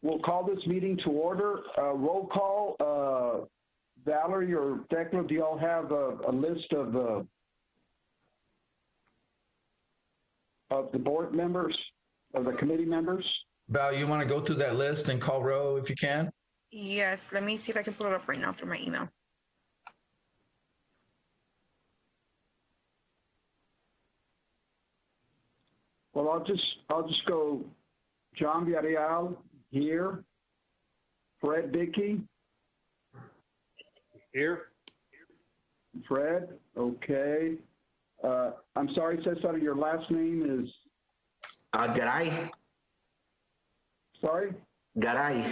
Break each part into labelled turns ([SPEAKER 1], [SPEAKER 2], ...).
[SPEAKER 1] we'll call this meeting to order. Roll call. Valerie or Thecla, do y'all have a list of the board members, of the committee members?
[SPEAKER 2] Val, you want to go through that list and call row if you can?
[SPEAKER 3] Yes, let me see if I can pull it up right now through my email.
[SPEAKER 1] Well, I'll just go. John Villarreal here. Fred Dickey.
[SPEAKER 4] Here.
[SPEAKER 1] Fred, okay. I'm sorry, Cesar, your last name is?
[SPEAKER 5] Garay.
[SPEAKER 1] Sorry?
[SPEAKER 5] Garay.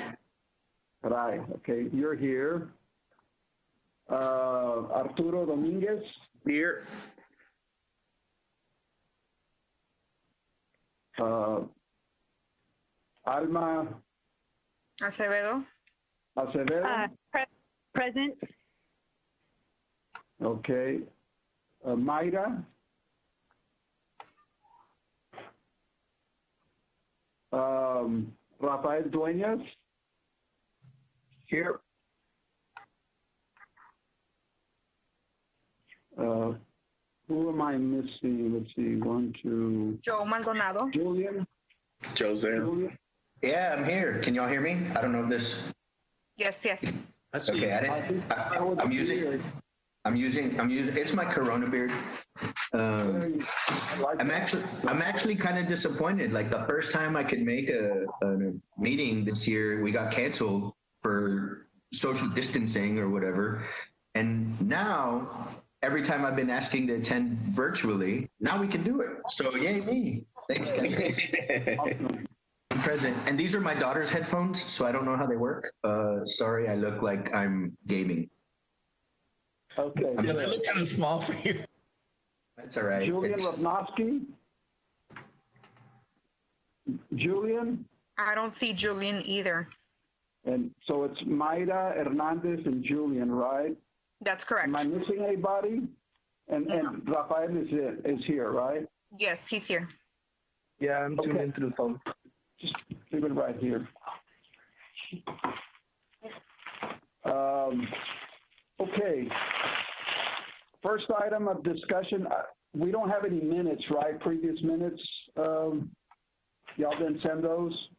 [SPEAKER 1] Garay, okay, you're here. Arturo Dominguez?
[SPEAKER 4] Here.
[SPEAKER 1] Alma
[SPEAKER 3] Acevedo.
[SPEAKER 1] Acevedo?
[SPEAKER 6] Present.
[SPEAKER 1] Okay. Mayra? Rafael Dueñas?
[SPEAKER 4] Here.
[SPEAKER 1] Who am I missing? Let's see, 1, 2.
[SPEAKER 3] Joe Maldonado.
[SPEAKER 1] Julian?
[SPEAKER 4] Jose.
[SPEAKER 1] Julian?
[SPEAKER 5] Yeah, I'm here. Can y'all hear me? I don't know if this.
[SPEAKER 3] Yes, yes.
[SPEAKER 5] Okay, I'm using. It's my Corona beard. I'm actually kind of disappointed. Like the first time I could make a meeting this year, we got canceled for social distancing or whatever. And now, every time I've been asking to attend virtually, now we can do it. So yay me. Thanks, guys. I'm present. And these are my daughter's headphones, so I don't know how they work. Sorry, I look like I'm gaming.
[SPEAKER 1] Okay.
[SPEAKER 2] Yeah, they look kind of small for you.
[SPEAKER 5] That's all right.
[SPEAKER 1] Julian Ropnowski? Julian?
[SPEAKER 3] I don't see Julian either.
[SPEAKER 1] And so it's Mayra, Hernandez, and Julian, right?
[SPEAKER 3] That's correct.
[SPEAKER 1] Am I missing anybody? And Rafael is here, right?
[SPEAKER 3] Yes, he's here.
[SPEAKER 4] Yeah, I'm tuned into the phone.
[SPEAKER 1] Just leave it right here. Okay. First item of discussion, we don't have any minutes, right? Previous minutes. Y'all didn't send those?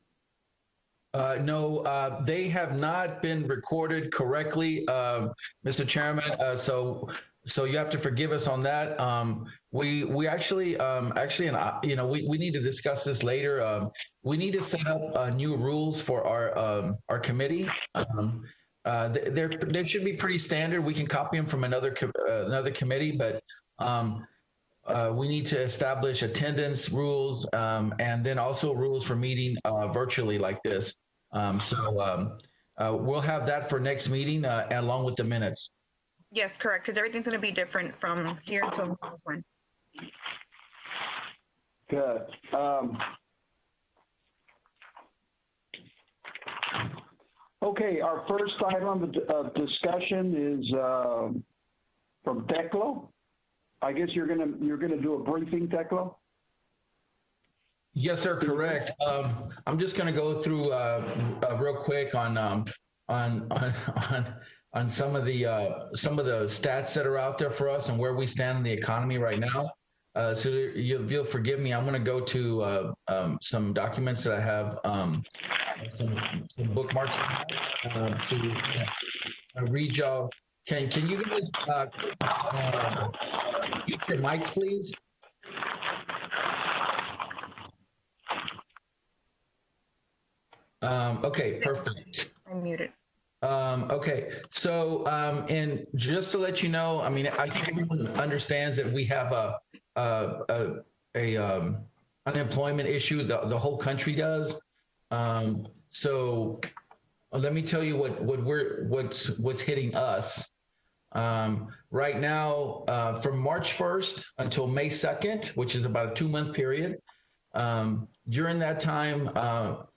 [SPEAKER 2] No, they have not been recorded correctly, Mr. Chairman. So you have to forgive us on that. We actually, we need to discuss this later. We need to set up new rules for our committee. They should be pretty standard. We can copy them from another committee, but we need to establish attendance rules and then also rules for meeting virtually like this. We'll have that for next meeting along with the minutes.
[SPEAKER 3] Yes, correct, because everything's going to be different from here until next one.
[SPEAKER 1] Good. Okay, our first item of discussion is from Thecla. I guess you're gonna do a briefing, Thecla?
[SPEAKER 2] Yes, sir. Correct. I'm just going to go through real quick on some of the stats that are out there for us and where we stand in the economy right now. So you'll forgive me. I'm going to go to some documents that I have, some bookmarks to read y'all. Can you guys mute your mics, please? Okay, perfect.
[SPEAKER 3] I'm muted.
[SPEAKER 2] Okay, so and just to let you know, I mean, I think everyone understands that we have a unemployment issue. The whole country does. So let me tell you what's hitting us. Right now, from March 1st until May 2nd, which is about a 2-month period. During that time,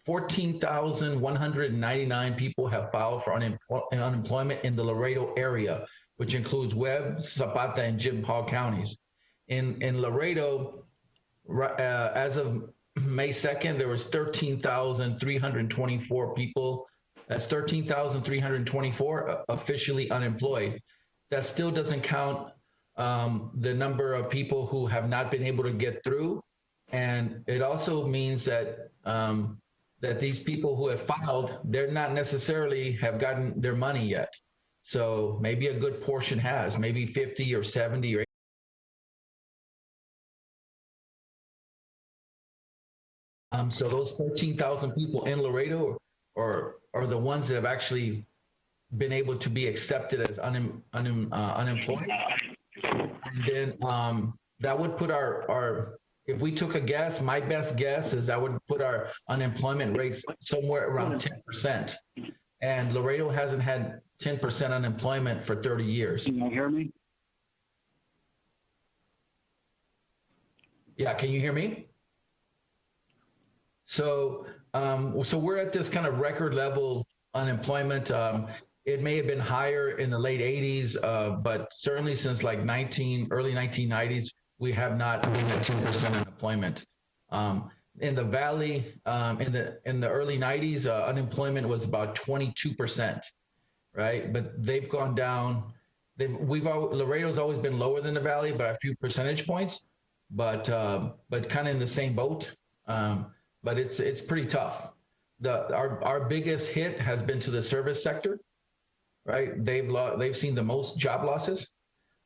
[SPEAKER 2] 14,199 people have filed for unemployment in the Laredo area, which includes Webb, Zapata, and Jim Hall counties. In Laredo, as of May 2nd, there was 13,324 people. That's 13,324 officially unemployed. That still doesn't count the number of people who have not been able to get through. And it also means that that these people who have filed, they're not necessarily have gotten their money yet. So maybe a good portion has, maybe 50 or 70 or 80. So those 13,000 people in Laredo are the ones that have actually been able to be accepted as unemployed. And then that would put our, if we took a guess, my best guess is that would put our unemployment rates somewhere around 10%. And Laredo hasn't had 10% unemployment for 30 years.
[SPEAKER 1] Can you hear me?
[SPEAKER 2] Yeah, can you hear me? So, so we're at this kind of record level unemployment. It may have been higher in the late 80s, but certainly since like early 1990s, we have not been at 10% unemployment. In the Valley, in the early 90s, unemployment was about 22%, right? But they've gone down. Laredo's always been lower than the Valley by a few percentage points, but kind of in the same boat. But it's pretty tough. Our biggest hit has been to the service sector, right? They've seen the most job losses,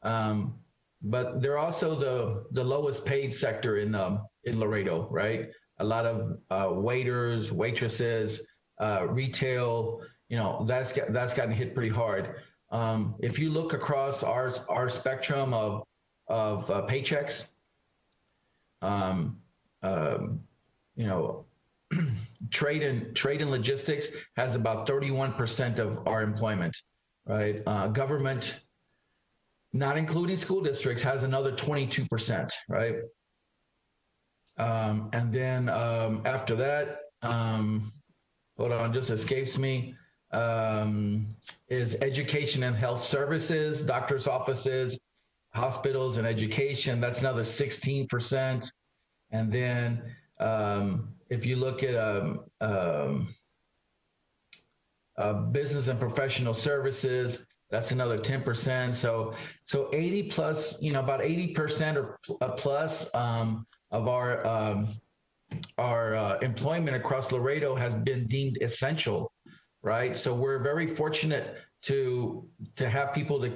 [SPEAKER 2] but they're also the lowest paid sector in Laredo, right? A lot of waiters, waitresses, retail, that's gotten hit pretty hard. If you look across our spectrum of paychecks, trade and logistics has about 31% of our employment, right? Government, not including school districts, has another 22%, right? And then after that, hold on, just escapes me, is education and health services, doctor's offices, hospitals and education. That's another 16%. And then if you look at business and professional services, that's another 10%. So 80 plus, about 80% or plus of our employment across Laredo has been deemed essential, right? So we're very fortunate to have people to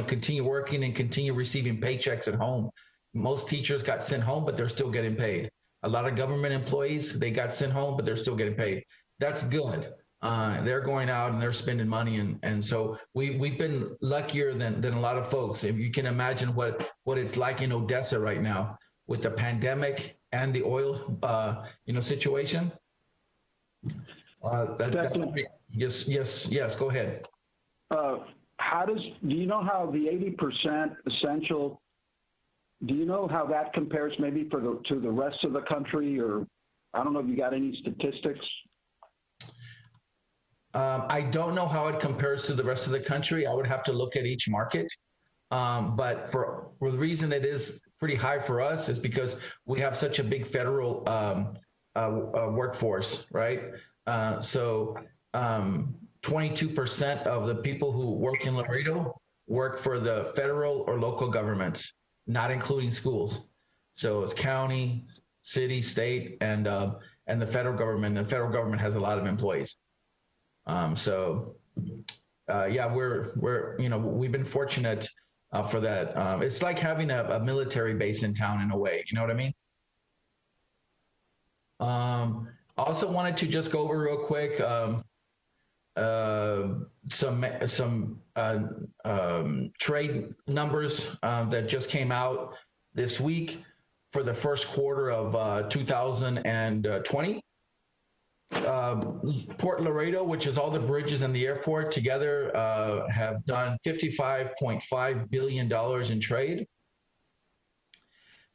[SPEAKER 2] continue working and continue receiving paychecks at home. Most teachers got sent home, but they're still getting paid. A lot of government employees, they got sent home, but they're still getting paid. That's good. They're going out and they're spending money, and so we've been luckier than a lot of folks. If you can imagine what it's like in Odessa right now with the pandemic and the oil situation. Yes, go ahead.
[SPEAKER 1] Do you know how the 80% essential, do you know how that compares maybe to the rest of the country, or I don't know if you got any statistics?
[SPEAKER 2] I don't know how it compares to the rest of the country. I would have to look at each market. But for the reason it is pretty high for us is because we have such a big federal workforce, right? So 22% of the people who work in Laredo work for the federal or local governments, not including schools. So it's county, city, state, and the federal government. The federal government has a lot of employees. Yeah, we've been fortunate for that. It's like having a military base in town in a way, you know what I mean? Also wanted to just go over real quick some trade numbers that just came out this week for the first quarter of 2020. Port Laredo, which is all the bridges and the airport together, have done $55.5 billion in trade.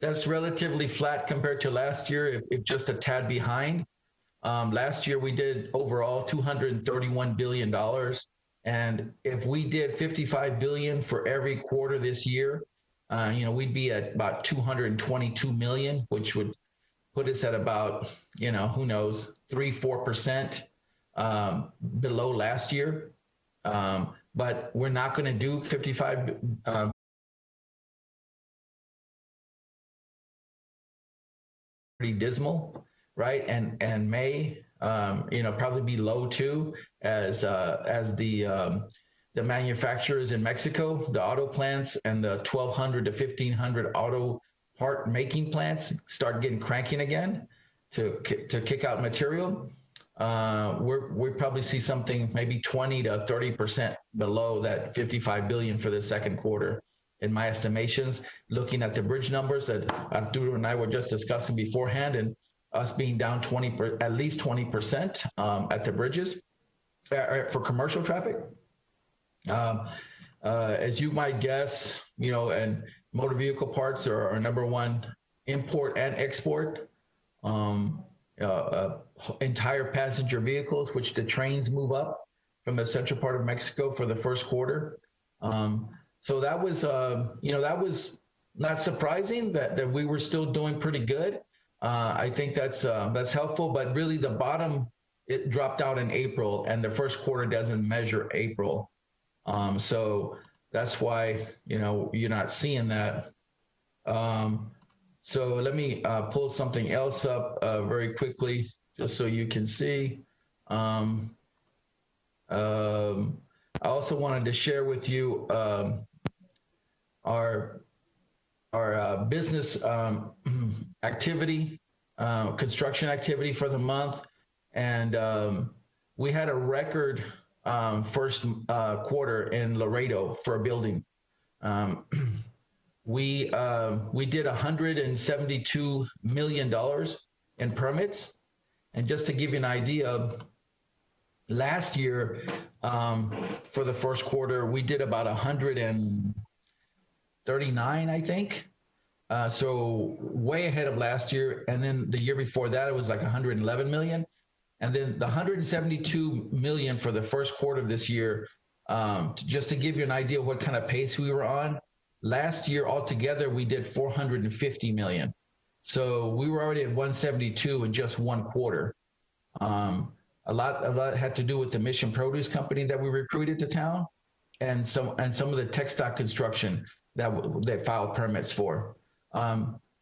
[SPEAKER 2] That's relatively flat compared to last year, if just a tad behind. Last year we did overall $231 billion. And if we did $55 billion for every quarter this year, we'd be at about $222 million, which would put us at about, who knows, 3-4% below last year. But we're not going to do 55 pretty dismal, right? And May, probably be low too, as the manufacturers in Mexico, the auto plants and the 1,200 to 1,500 auto part making plants start getting cranking again to kick out material. We probably see something maybe 20 to 30% below that 55 billion for the second quarter, in my estimations, looking at the bridge numbers that Arturo and I were just discussing beforehand, and us being down at least 20% at the bridges for commercial traffic. As you might guess, and motor vehicle parts are our number one import and export. Entire passenger vehicles, which the trains move up from the central part of Mexico for the first quarter. So that was, that was not surprising that we were still doing pretty good. I think that's helpful, but really the bottom, it dropped out in April, and the first quarter doesn't measure April. So that's why, you're not seeing that. So let me pull something else up very quickly, just so you can see. I also wanted to share with you our business activity, construction activity for the month. And we had a record first quarter in Laredo for a building. We did $172 million in permits. And just to give you an idea, last year for the first quarter, we did about 139, I think. So way ahead of last year. And then the year before that, it was like 111 million. And then the 172 million for the first quarter of this year, just to give you an idea of what kind of pace we were on, last year altogether, we did 450 million. So we were already at 172 in just one quarter. A lot had to do with the Mission Produce Company that we recruited to town, and some of the textile construction that they filed permits for.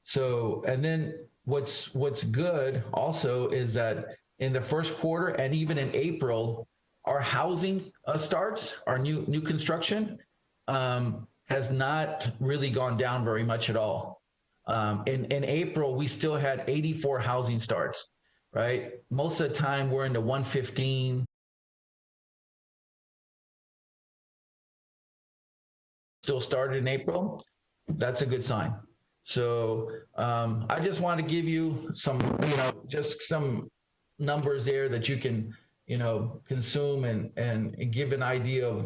[SPEAKER 2] So, and then what's good also is that in the first quarter and even in April, our housing starts, our new construction, has not really gone down very much at all. In April, we still had 84 housing starts, right? Most of the time we're in the 115. Still started in April. That's a good sign. So I just want to give you some, just some numbers there that you can, consume and give an idea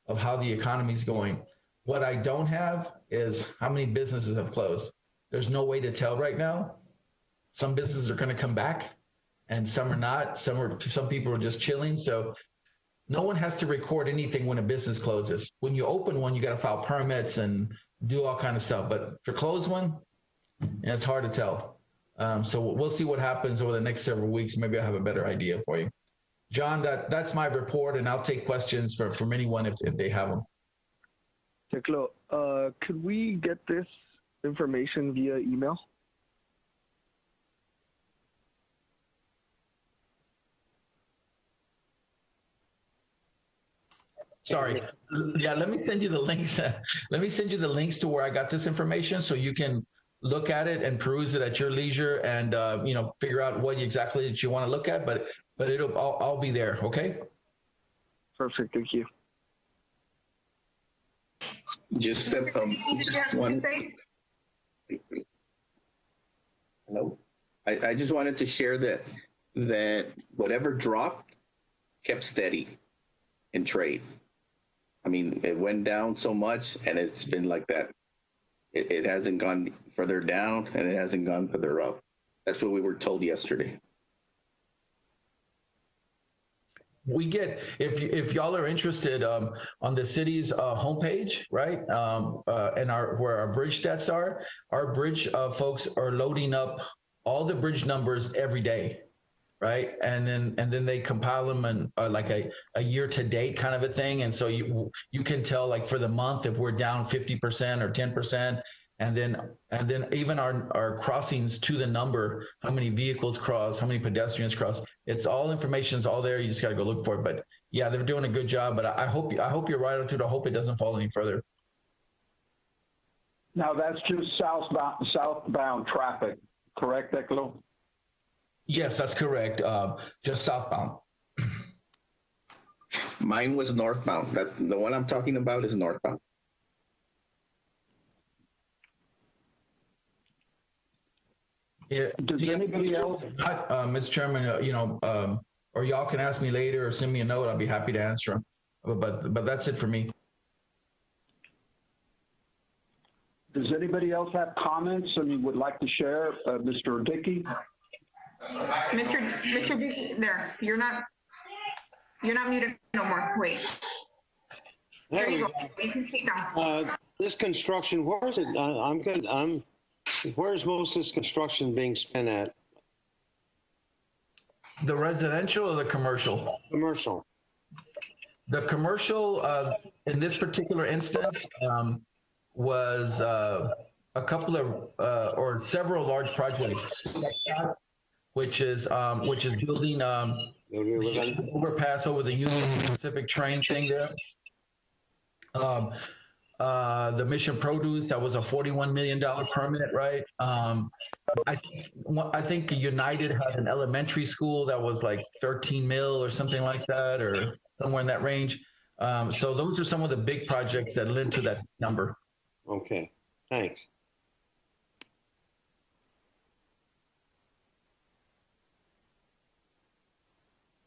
[SPEAKER 2] of how the economy is going. What I don't have is how many businesses have closed. There's no way to tell right now. Some businesses are going to come back and some are not. Some people are just chilling. So no one has to record anything when a business closes. When you open one, you got to file permits and do all kind of stuff. But for closed one, it's hard to tell. So we'll see what happens over the next several weeks. Maybe I'll have a better idea for you. John, that's my report, and I'll take questions from anyone if they have them.
[SPEAKER 6] Teclo, could we get this information via email?
[SPEAKER 2] Sorry. Yeah, let me send you the links. Let me send you the links to where I got this information so you can look at it and peruse it at your leisure and figure out what exactly that you want to look at. But it'll all be there. Okay.
[SPEAKER 6] Perfect. Thank you.
[SPEAKER 4] Just one. Hello. I just wanted to share that whatever dropped kept steady in trade. I mean, it went down so much, and it's been like that. It hasn't gone further down, and it hasn't gone further up. That's what we were told yesterday.
[SPEAKER 2] We get, if y'all are interested, on the city's homepage, right, and where our bridge stats are, our bridge folks are loading up all the bridge numbers every day, right? And then they compile them and like a year to date kind of a thing. And so you can tell like for the month if we're down 50% or 10%, and then even our crossings to the number, how many vehicles cross, how many pedestrians cross. It's all information's all there. You just got to go look for it. But yeah, they're doing a good job. But I hope you're right, Arturo. I hope it doesn't fall any further.
[SPEAKER 1] Now that's just southbound traffic, correct, Teclo?
[SPEAKER 2] Yes, that's correct. Just southbound.
[SPEAKER 4] Mine was northbound. The one I'm talking about is northbound.
[SPEAKER 2] Yeah.
[SPEAKER 1] Does anybody else?
[SPEAKER 2] Mr. Chairman, or y'all can ask me later or send me a note. I'll be happy to answer them. But that's it for me.
[SPEAKER 1] Does anybody else have comments and would like to share? Mr. Dickey?
[SPEAKER 3] Mr. Dickey, there, you're not muted no more. Wait. There you go. You can speak now.
[SPEAKER 7] This construction, where is it? I'm good. Where's most of this construction being spent at?
[SPEAKER 2] The residential or the commercial?
[SPEAKER 7] Commercial.
[SPEAKER 2] The commercial, in this particular instance, was a couple of or several large projects, which is building the overpass over the Union Pacific train thing there. The Mission Produce, that was a $41 million permit, right? I think United had an elementary school that was like 13 mil or something like that, or somewhere in that range. So those are some of the big projects that led to that number.
[SPEAKER 7] Okay, thanks.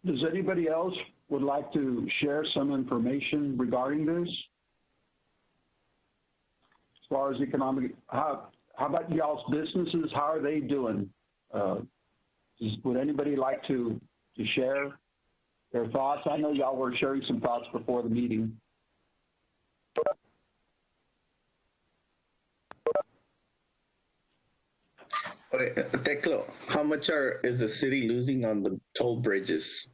[SPEAKER 1] Does anybody else would like to share some information regarding this? As far as economic, how about y'all's businesses? How are they doing? Would anybody like to share their thoughts? I know y'all were sharing some thoughts before the meeting.
[SPEAKER 4] Teclo, how much is the city losing on the toll bridges?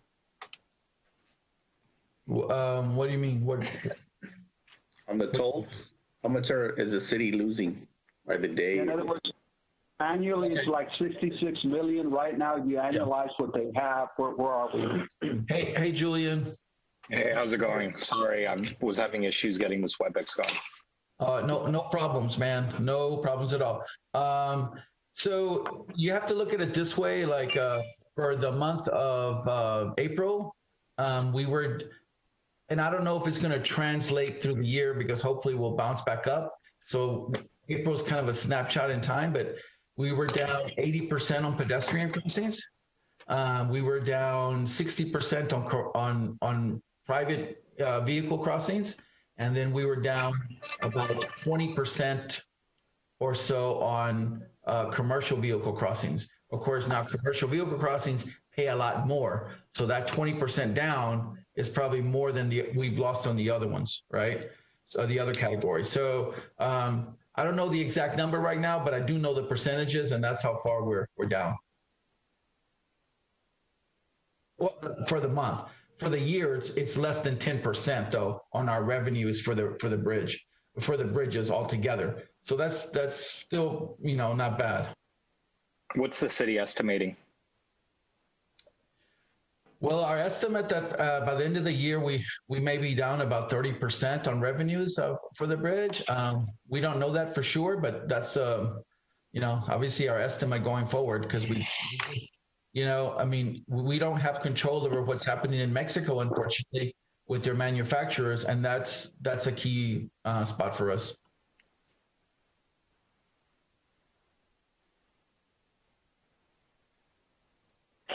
[SPEAKER 2] What do you mean? What?
[SPEAKER 4] On the tolls? How much is the city losing by the day?
[SPEAKER 1] In other words, annually it's like 66 million. Right now, you annualize what they have. Where are we?
[SPEAKER 2] Hey, Julian.
[SPEAKER 8] Hey, how's it going? Sorry, I was having issues getting this WebEx going.
[SPEAKER 2] No problems, man. No problems at all. So you have to look at it this way, like for the month of April, we were, and I don't know if it's going to translate through the year because hopefully we'll bounce back up. So April's kind of a snapshot in time, but we were down 80% on pedestrian crossings. We were down 60% on private vehicle crossings. And then we were down about 20% or so on commercial vehicle crossings. Of course, now commercial vehicle crossings pay a lot more. So that 20% down is probably more than we've lost on the other ones, right? So the other categories. So I don't know the exact number right now, but I do know the percentages, and that's how far we're down. Well, for the month. For the year, it's less than 10% though on our revenues for the bridges altogether. So that's still, not bad.
[SPEAKER 8] What's the city estimating?
[SPEAKER 2] Well, our estimate that by the end of the year, we may be down about 30% on revenues for the bridge. We don't know that for sure, but that's, obviously our estimate going forward because we don't have control over what's happening in Mexico, unfortunately, with their manufacturers, and that's a key spot for us.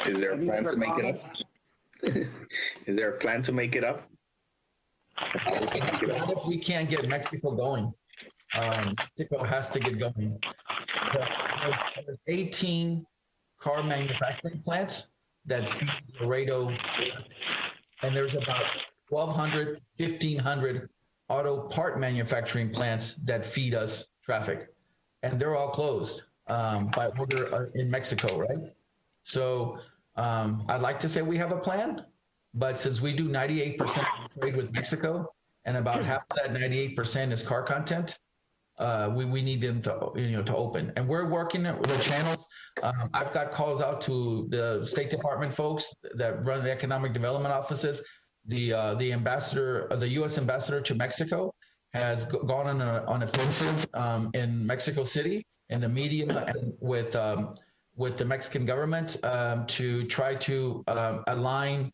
[SPEAKER 4] Is there a plan to make it up? Is there a plan to make it up?
[SPEAKER 2] Not if we can't get Mexico going. Mexico has to get going. There's 18 car manufacturing plants that feed Laredo, and there's about 1,200, 1,500 auto part manufacturing plants that feed us traffic, and they're all closed. by order in Mexico, right? So I'd like to say we have a plan, but since we do 98% trade with Mexico, and about half of that 98% is car content, we need them to open, and we're working with the channels. I've got calls out to the State Department folks that run the economic development offices. The ambassador, the U.S. ambassador to Mexico, has gone on an offensive in Mexico City in the media and with the Mexican government to try to align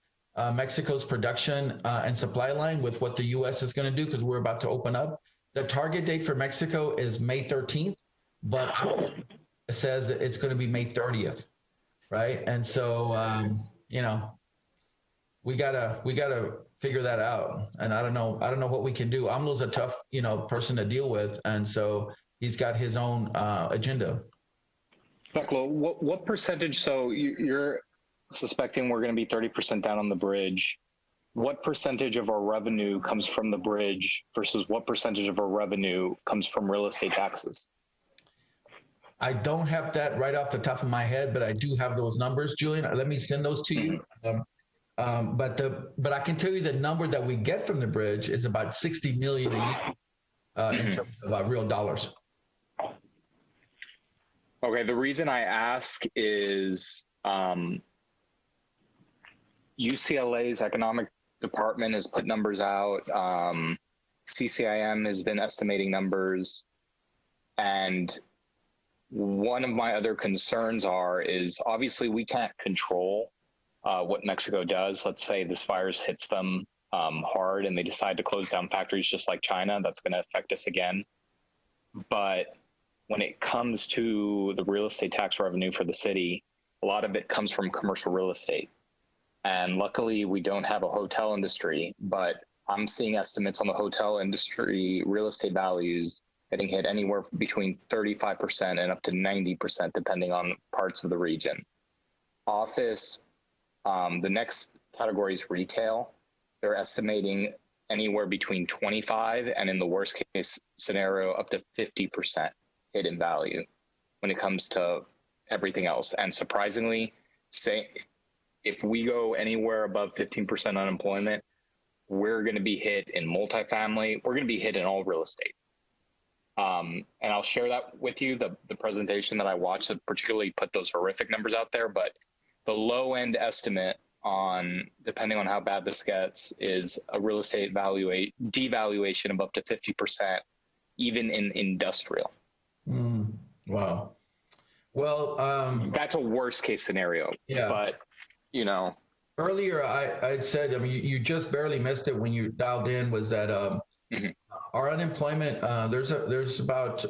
[SPEAKER 2] Mexico's production and supply line with what the U.S. is going to do, because we're about to open up. The target date for Mexico is May 13th, but it says it's going to be May 30th, right? And so, we gotta figure that out. And I don't know what we can do. AMLO's a tough, person to deal with, and so he's got his own agenda.
[SPEAKER 8] Ppp, what percentage? So you're suspecting we're going to be 30% down on the bridge. What percentage of our revenue comes from the bridge versus what percentage of our revenue comes from real estate taxes?
[SPEAKER 2] I don't have that right off the top of my head, but I do have those numbers, Julian. Let me send those to you. But I can tell you the number that we get from the bridge is about 60 million a year in terms of real dollars.
[SPEAKER 8] Okay, the reason I ask is UCLA's economic department has put numbers out. CCIM has been estimating numbers. And one of my other concerns is obviously we can't control what Mexico does. Let's say this virus hits them hard and they decide to close down factories just like China. That's going to affect us again. But when it comes to the real estate tax revenue for the city, a lot of it comes from commercial real estate. And luckily, we don't have a hotel industry, but I'm seeing estimates on the hotel industry real estate values getting hit anywhere between 35% and up to 90%, depending on parts of the region. Office, the next category is retail. They're estimating anywhere between 25 and, in the worst case scenario, up to 50% hit in value when it comes to everything else. And surprisingly, if we go anywhere above 15% unemployment, we're going to be hit in multifamily. We're going to be hit in all real estate. And I'll share that with you, the presentation that I watched that particularly put those horrific numbers out there. But the low end estimate depending on how bad this gets, is a real estate devaluation of up to 50%, even in industrial.
[SPEAKER 2] Wow. Well,
[SPEAKER 8] that's a worst case scenario.
[SPEAKER 2] Yeah.
[SPEAKER 8] But,
[SPEAKER 2] earlier I said, you just barely missed it when you dialed in, was that our unemployment, there's about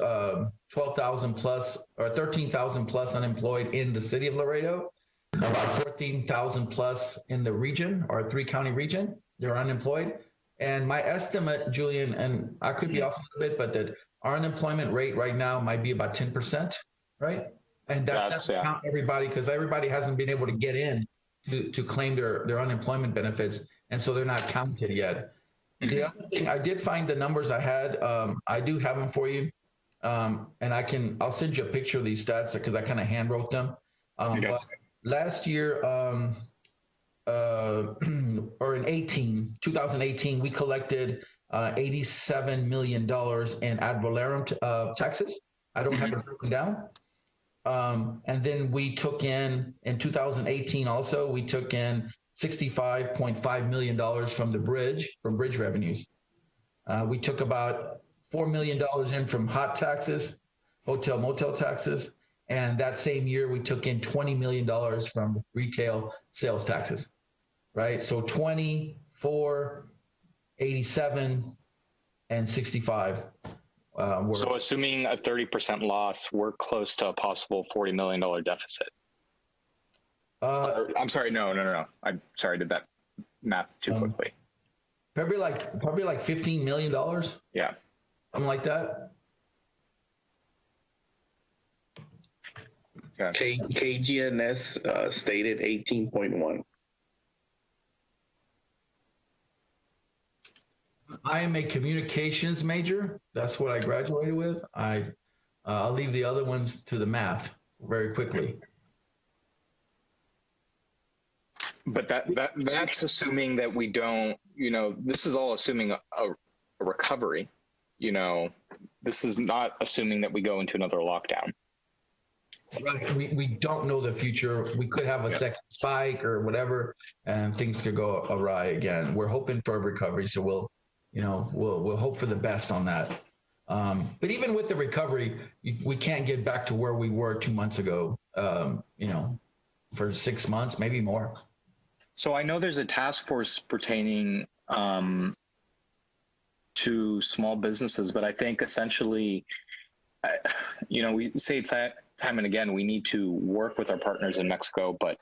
[SPEAKER 2] 12,000 plus or 13,000 plus unemployed in the city of Laredo, about 14,000 plus in the region, or 3-county region, they're unemployed. And my estimate, Julian, and I could be off a little bit, but that our unemployment rate right now might be about 10%, right? And that's count everybody, because everybody hasn't been able to get in to claim their unemployment benefits, and so they're not counted yet. The other thing, I did find the numbers I had. I do have them for you, and I'll send you a picture of these stats because I kind of hand wrote them. But last year, or in 2018, we collected $87 million in ad valorem taxes. I don't have it broken down. And then we took in 2018 also, we took in $65.5 million from bridge revenues. We took about $4 million in from hot taxes, hotel motel taxes. And that same year, we took in $20 million from retail sales taxes, right? So 24, 87, and 65.
[SPEAKER 8] So assuming a 30% loss, we're close to a possible $40 million deficit. I'm sorry, no. I'm sorry, I did that math too quickly.
[SPEAKER 2] Probably like $15 million.
[SPEAKER 8] Yeah.
[SPEAKER 2] Something like that.
[SPEAKER 4] Okay. KGNS stated 18.1.
[SPEAKER 2] I am a communications major. That's what I graduated with. I I'll leave the other ones to the math very quickly.
[SPEAKER 8] But that's assuming that we don't, this is all assuming a recovery. This is not assuming that we go into another lockdown.
[SPEAKER 2] Right. We don't know the future. We could have a second spike or whatever, and things could go awry again. We're hoping for a recovery, so we'll hope for the best on that. But even with the recovery, we can't get back to where we were 2 months ago. For 6 months, maybe more.
[SPEAKER 8] So I know there's a task force pertaining to small businesses, but I think essentially, we say it's that time and again, we need to work with our partners in Mexico, but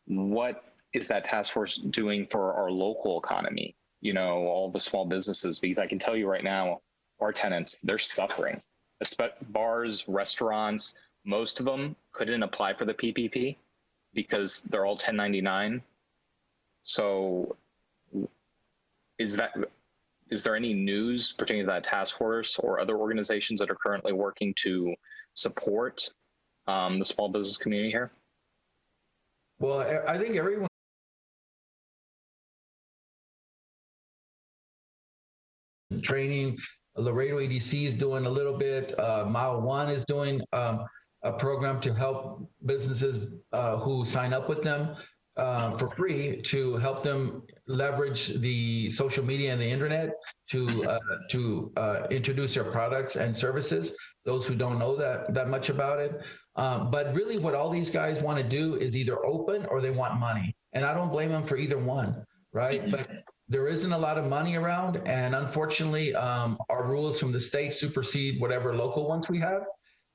[SPEAKER 8] what is that task force doing for our local economy? All the small businesses, because I can tell you right now, our tenants, they're suffering. Bars, restaurants, most of them couldn't apply for the PPP because they're all 1099. So is there any news pertaining to that task force or other organizations that are currently working to support the small business community here?
[SPEAKER 2] Well, I think everyone training. Laredo EDC is doing a little bit. Mile One is doing a program to help businesses who sign up with them for free, to help them leverage the social media and the internet to introduce their products and services, those who don't know that much about it. But really what all these guys want to do is either open or they want money. And I don't blame them for either one, right? Mm-hmm. But there isn't a lot of money around. And unfortunately, our rules from the state supersede whatever local ones we have.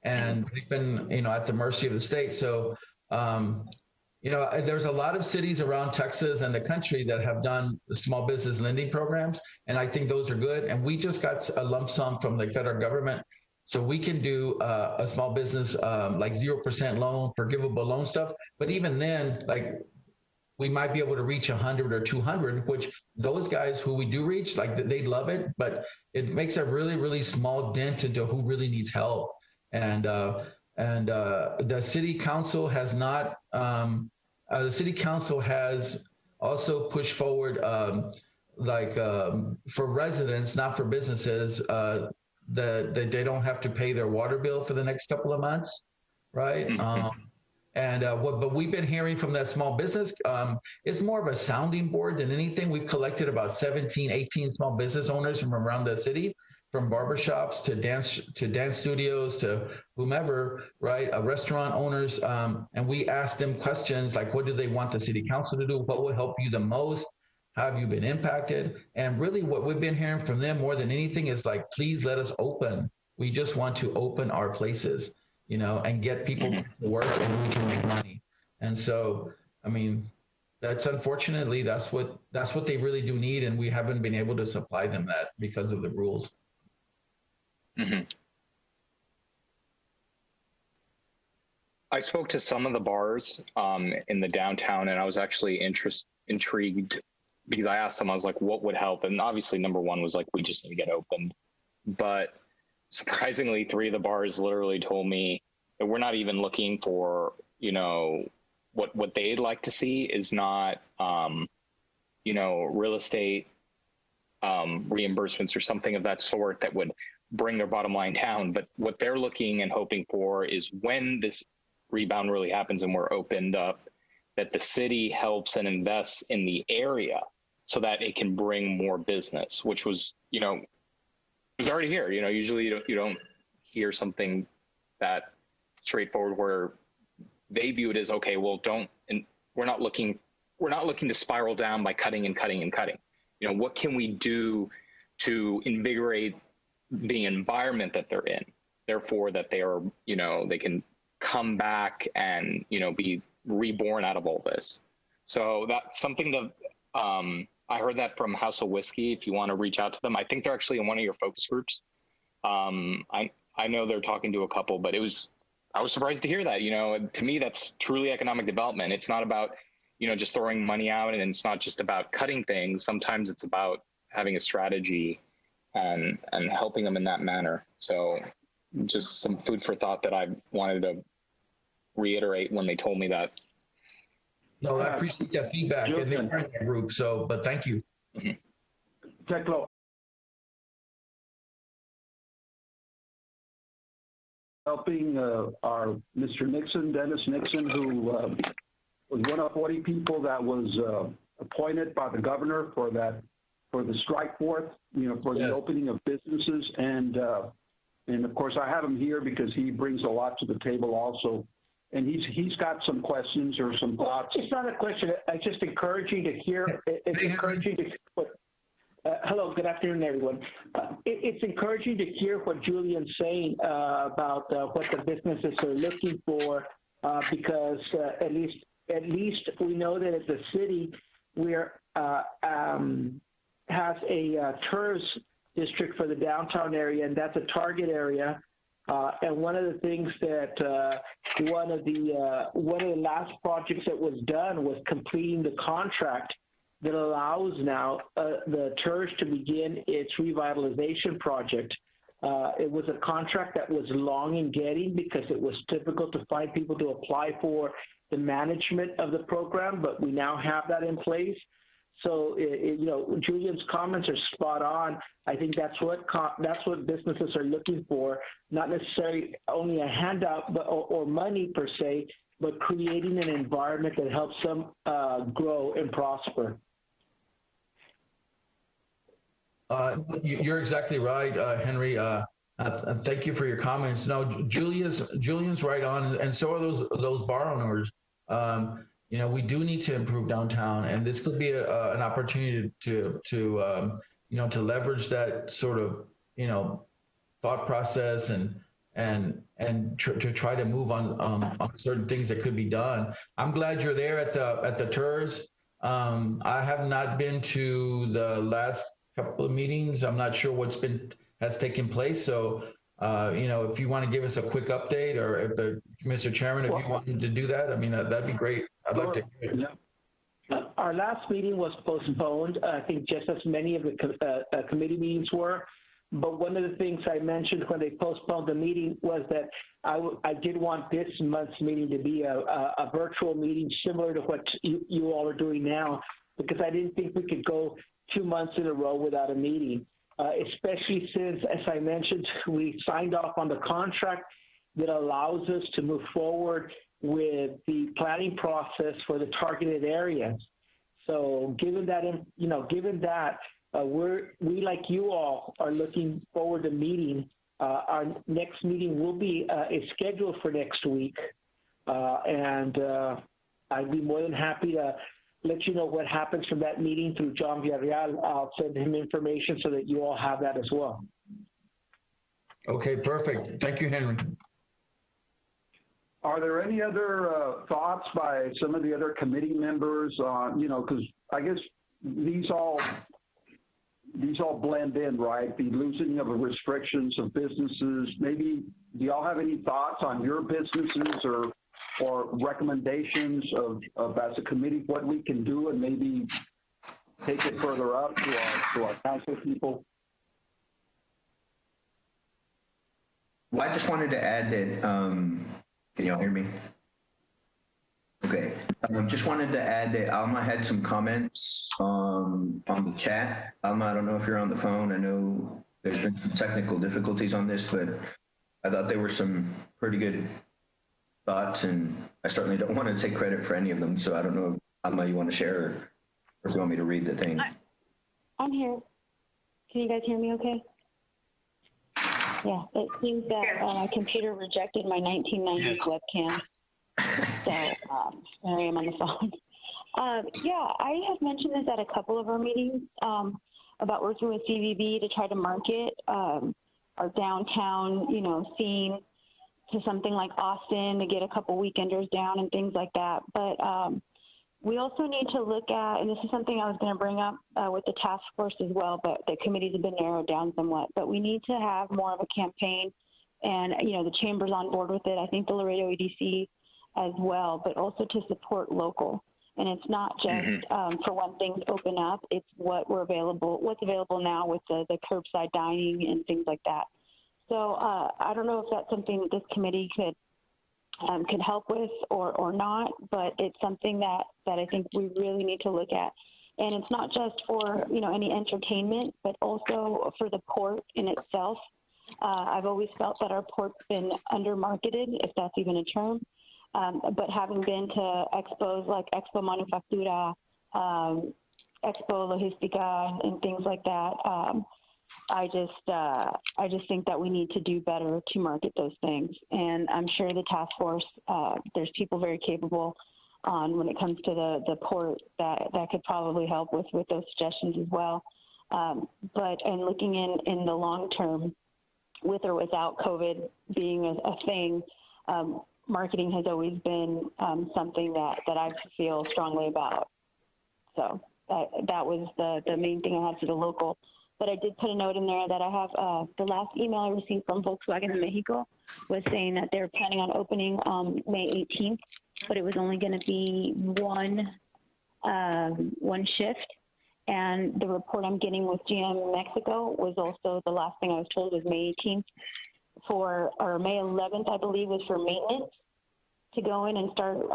[SPEAKER 2] And we've been, at the mercy of the state. So, there's a lot of cities around Texas and the country that have done the small business lending programs. And I think those are good. And we just got a lump sum from the federal government. So we can do a small business, like 0% loan, forgivable loan stuff. But even then, we might be able to reach 100 or 200, which those guys who we do reach, they love it, but it makes a really, really small dent into who really needs help. And the city council has not, the city council has also pushed forward, for residents, not for businesses, that they don't have to pay their water bill for the next couple of months, right? Mm-hmm. But we've been hearing from that small business, it's more of a sounding board than anything. We've collected about 17, 18 small business owners from around the city, from barbershops to dance studios to whomever, right? Restaurant owners. And we asked them questions like, what do they want the city council to do? What will help you the most? How have you been impacted? And really what we've been hearing from them more than anything is please let us open. We just want to open our places, and get people to work and we can make money. And so, that's unfortunately, that's what they really do need. And we haven't been able to supply them that because of the rules.
[SPEAKER 8] Mm-hmm. I spoke to some of the bars in the downtown, and I was actually intrigued because I asked them, I was like, what would help? And obviously number one was we just need to get opened. But surprisingly, 3 of the bars literally told me that we're not even looking for, what they'd like to see is not, real estate reimbursements or something of that sort that would bring their bottom line down. But what they're looking and hoping for is when this rebound really happens and we're opened up, that the city helps and invests in the area so that it can bring more business, which was, it was already here. Usually you don't hear something that straightforward where they view it as, okay, well, and we're not looking to spiral down by cutting and cutting and cutting. What can we do to invigorate the environment that they're in, therefore that they are, they can come back and, be reborn out of all this. So that's something that I heard that from House of Whiskey. If you want to reach out to them, I think they're actually in one of your focus groups. I know they're talking to a couple, but I was surprised to hear that. To me, that's truly economic development. It's not about, just throwing money out, and it's not just about cutting things. Sometimes it's about having a strategy and helping them in that manner. So just some food for thought that I wanted to reiterate when they told me that.
[SPEAKER 2] No, I appreciate that feedback, and they are in that group. So, but thank you.
[SPEAKER 1] Teclo, helping our Mr. Nixon, Dennis Nixon, who was one of 40 people that was appointed by the governor for the strike force, for the opening of businesses. And of course, I have him here because he brings a lot to the table also. And he's got some questions or some thoughts.
[SPEAKER 9] It's not a question. I just encourage you to hear. It's encouraging to. Hello, good afternoon, everyone. It's encouraging to hear what Julian's saying about what the businesses are looking for, because at least we know that as a city, we're has a tourist district for the downtown area, and that's a target area. And one of the things that one of the last projects that was done was completing the contract that allows now the tourist to begin its revitalization project. It was a contract that was long in getting because it was difficult to find people to apply for the management of the program, but we now have that in place. So, Julian's comments are spot on. I think that's what businesses are looking for, not necessarily only a handout or money per se, but creating an environment that helps them grow and prosper.
[SPEAKER 2] You're exactly right, Henry. Thank you for your comments. No, Julian's right on, and so are those bar owners. We do need to improve downtown, and this could be an opportunity to leverage that sort of thought process and to try to move on certain things that could be done. I'm glad you're there at the tours. I have not been to the last couple of meetings. I'm not sure has taken place. So, if you want to give us a quick update, or if Mr. Chairman, if you wanted to do that, I mean, that'd be great. I'd love to hear it.
[SPEAKER 9] Yeah. Our last meeting was postponed, I think just as many of the committee meetings were. But one of the things I mentioned when they postponed the meeting was that I did want this month's meeting to be a virtual meeting similar to what you all are doing now, because I didn't think we could go 2 months in a row without a meeting, especially since, as I mentioned, we signed off on the contract that allows us to move forward with the planning process for the targeted areas. So given that, we like you all are looking forward to meeting. Our next meeting will be is scheduled for next week, and I'd be more than happy to let you know what happens from that meeting through John Villarreal. I'll send him information so that you all have that as well.
[SPEAKER 2] Okay, perfect. Thank you, Henry.
[SPEAKER 1] Are there any other thoughts by some of the other committee members on, because I guess these all blend in, right? The loosening of the restrictions of businesses. Maybe, do y'all have any thoughts on your businesses or recommendations of as a committee what we can do and maybe take it further up to our council people?
[SPEAKER 5] Well, I just wanted to add that, can y'all hear me? Okay. Just wanted to add that Alma had some comments on the chat. Alma, I don't know if you're on the phone. I know there's been some technical difficulties on this, but I thought there were some pretty good thoughts, and I certainly don't want to take credit for any of them. So I don't know if Alma, you want to share, or if you want me to read the thing.
[SPEAKER 10] I'm here. Can you guys hear me okay? Yeah, it seems that my computer rejected my 1990s webcam. So there I am on the phone. Yeah, I have mentioned this at a couple of our meetings about working with CVB to try to market our downtown, scene to something like Austin to get a couple weekenders down and things like that. But we also need to look at, and this is something I was going to bring up with the task force as well, but the committees have been narrowed down somewhat. But we need to have more of a campaign, and the chamber's on board with it. I think the Laredo EDC as well, but also to support local. And it's not just for when things open up, it's what's available now with the curbside dining and things like that. So I don't know if that's something that this committee could help with or not, but it's something that I think we really need to look at. And it's not just for, any entertainment, but also for the port in itself. I've always felt that our port's been under-marketed, if that's even a term. But having been to expos like Expo Manufactura, Expo Logistica, and things like that, I just think that we need to do better to market those things. And I'm sure the task force, there's people very capable on when it comes to the port that could probably help with those suggestions as well. But looking in the long term, with or without COVID being a thing, marketing has always been something that I feel strongly about. So that was the main thing I had for the local. But I did put a note in there that I have the last email I received from Volkswagen in Mexico was saying that they're planning on opening May 18th, but it was only going to be one shift. And the report I'm getting with GM Mexico was also, the last thing I was told was May 18th or May 11th, I believe, was for maintenance, to go in and start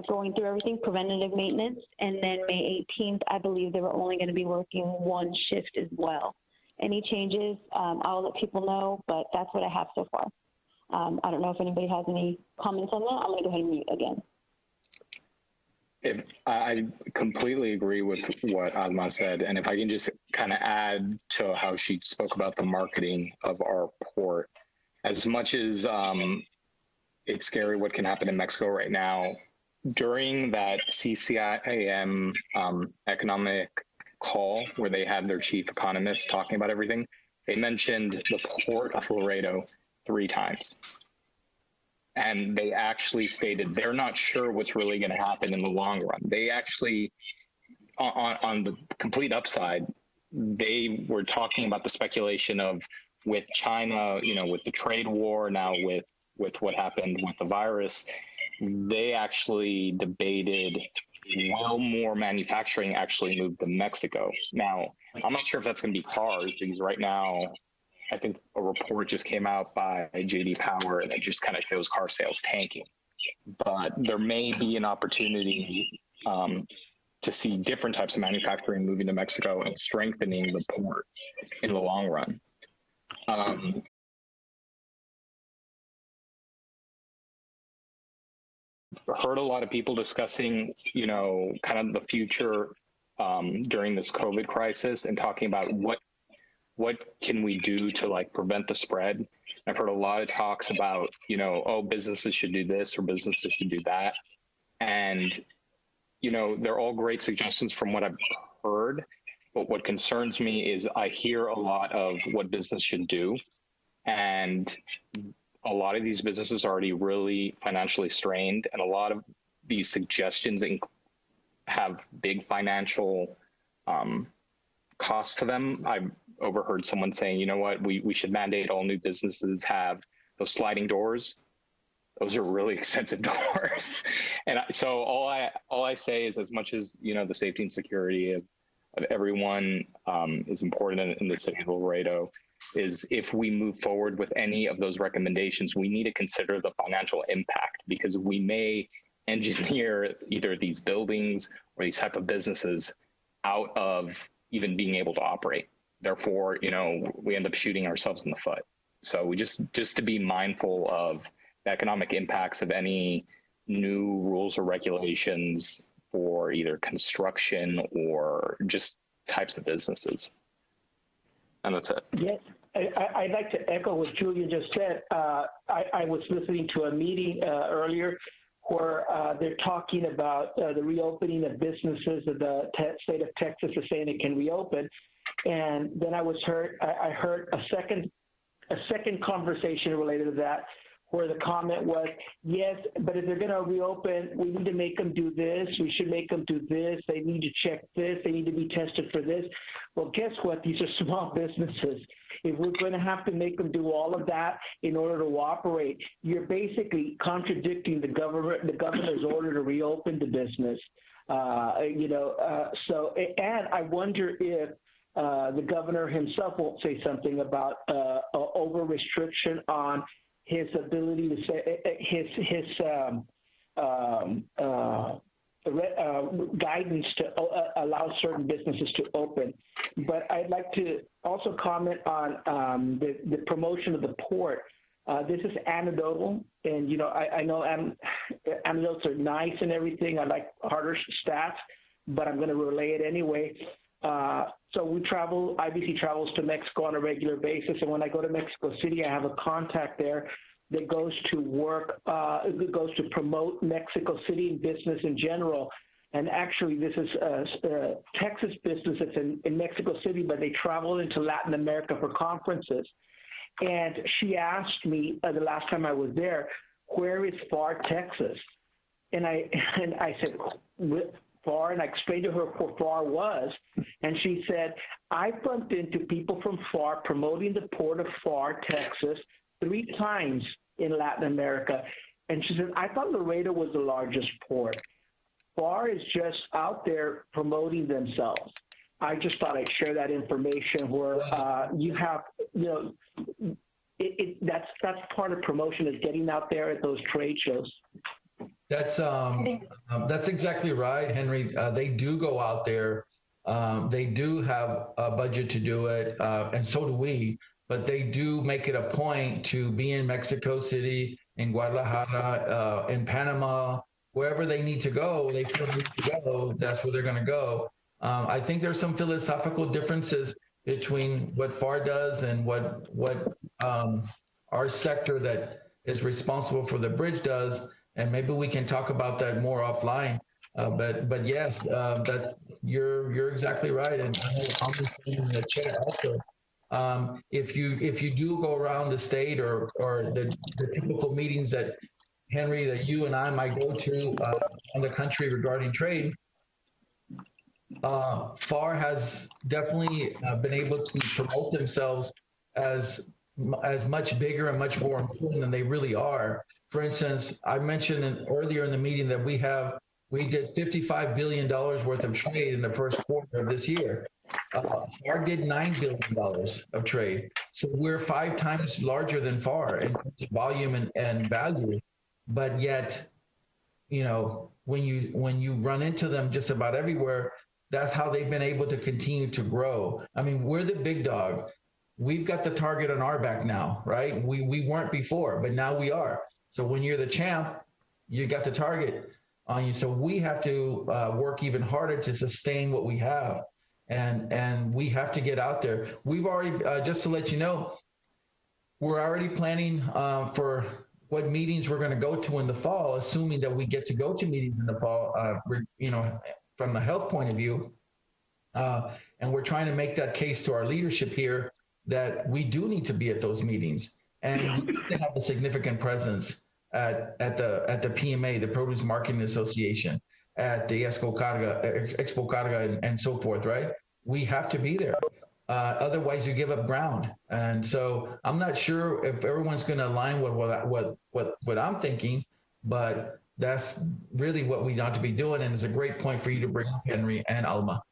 [SPEAKER 10] going through everything, preventative maintenance. And then May 18th, I believe they were only going to be working one shift as well. Any changes, I'll let people know, but that's what I have so far. I don't know if anybody has any comments on that. I'm going to go ahead and mute again.
[SPEAKER 8] I completely agree with what Alma said. And if I can just kind of add to how she spoke about the marketing of our port, as much as it's scary what can happen in Mexico right now, during that CCIM economic call where they had their chief economist talking about everything, they mentioned the port of Laredo 3 times. And they actually stated they're not sure what's really going to happen in the long run. They actually, on the complete upside, they were talking about the speculation of with China, with the trade war, now with what happened with the virus, they actually debated will more manufacturing actually move to Mexico. Now, I'm not sure if that's going to be cars, because right now, I think a report just came out by JD Power that just kind of shows car sales tanking. But there may be an opportunity to see different types of manufacturing moving to Mexico and strengthening the port in the long run. Heard a lot of people discussing, kind of the future during this COVID crisis and talking about what can we do to prevent the spread. I've heard a lot of talks about, businesses should do this or businesses should do that. And, they're all great suggestions from what I've heard. But what concerns me is I hear a lot of what business should do. And a lot of these businesses are already really financially strained. And a lot of these suggestions have big financial costs to them. I've overheard someone saying, you know what, we should mandate all new businesses have those sliding doors. Those are really expensive doors. And so all I say is, as much as, the safety and security of everyone is important in the city of Laredo, is if we move forward with any of those recommendations, we need to consider the financial impact, because we may engineer either these buildings or these type of businesses out of even being able to operate. Therefore, we end up shooting ourselves in the foot. So we just to be mindful of the economic impacts of any new rules or regulations for either construction or just types of businesses. And that's it.
[SPEAKER 9] Yes, I'd like to echo what Julia just said. I was listening to a meeting earlier where they're talking about the reopening of businesses. The state of Texas is saying it can reopen. And then I heard a second conversation related to that, where the comment was, yes, but if they're going to reopen, we need to make them do this. We should make them do this. They need to check this. They need to be tested for this. Well, guess what? These are small businesses. If we're going to have to make them do all of that in order to operate, you're basically contradicting the governor's order to reopen the business. And I wonder if the governor himself won't say something about over restriction on his ability to say guidance to allow certain businesses to open. But I'd like to also comment on the promotion of the port. This is anecdotal, and I know anecdotes are nice and everything. I like harder stats, but I'm going to relay it anyway. So we travel, IBC travels to Mexico on a regular basis, and when I go to Mexico City, I have a contact there that goes to work, goes to promote Mexico City business in general. And actually, this is a Texas business that's in Mexico City, but they travel into Latin America for conferences. And she asked me the last time I was there, where is FAR, Texas? And I said, FAR, and I explained to her what FAR was. And she said, I bumped into people from FAR promoting the port of FAR, Texas, 3 times in Latin America. And she said, I thought Laredo was the largest port. FAR is just out there promoting themselves. I just thought I'd share that information where you have, that's part of promotion, is getting out there at those trade shows.
[SPEAKER 2] That's exactly right, Henry. They do go out there. They do have a budget to do it, and so do we. But they do make it a point to be in Mexico City, in Guadalajara, in Panama, wherever they need to go. They feel need to go. That's where they're going to go. I think there's some philosophical differences between what FAR does and what our sector that is responsible for the bridge does. And maybe we can talk about that more offline. But yes, you're exactly right. And I'm just in the chat also. If you do go around the state or the typical meetings that Henry, that you and I might go to on the country regarding trade, FAR has definitely been able to promote themselves as much bigger and much more important than they really are. For instance, I mentioned earlier in the meeting that we did $55 billion worth of trade in the first quarter of this year. FAR did $9 billion of trade. So we're 5 times larger than FAR in terms of volume and value. But yet, when you run into them just about everywhere, that's how they've been able to continue to grow. I mean, we're the big dog. We've got the target on our back now, right? We weren't before, but now we are. So when you're the champ, you got the target on you. So we have to work even harder to sustain what we have. And we have to get out there. We've already, just to let you know, we're already planning for what meetings we're going to go to in the fall, assuming that we get to go to meetings in the fall, from a health point of view. And we're trying to make that case to our leadership here that we do need to be at those meetings. And we need to have a significant presence at the PMA, the Produce Marketing Association, at the Expo Carga and so forth, right? We have to be there. Otherwise, you give up ground. And so I'm not sure if everyone's going to align with what I'm thinking, but that's really what we ought to be doing. And it's a great point for you to bring up, Henry and Alma.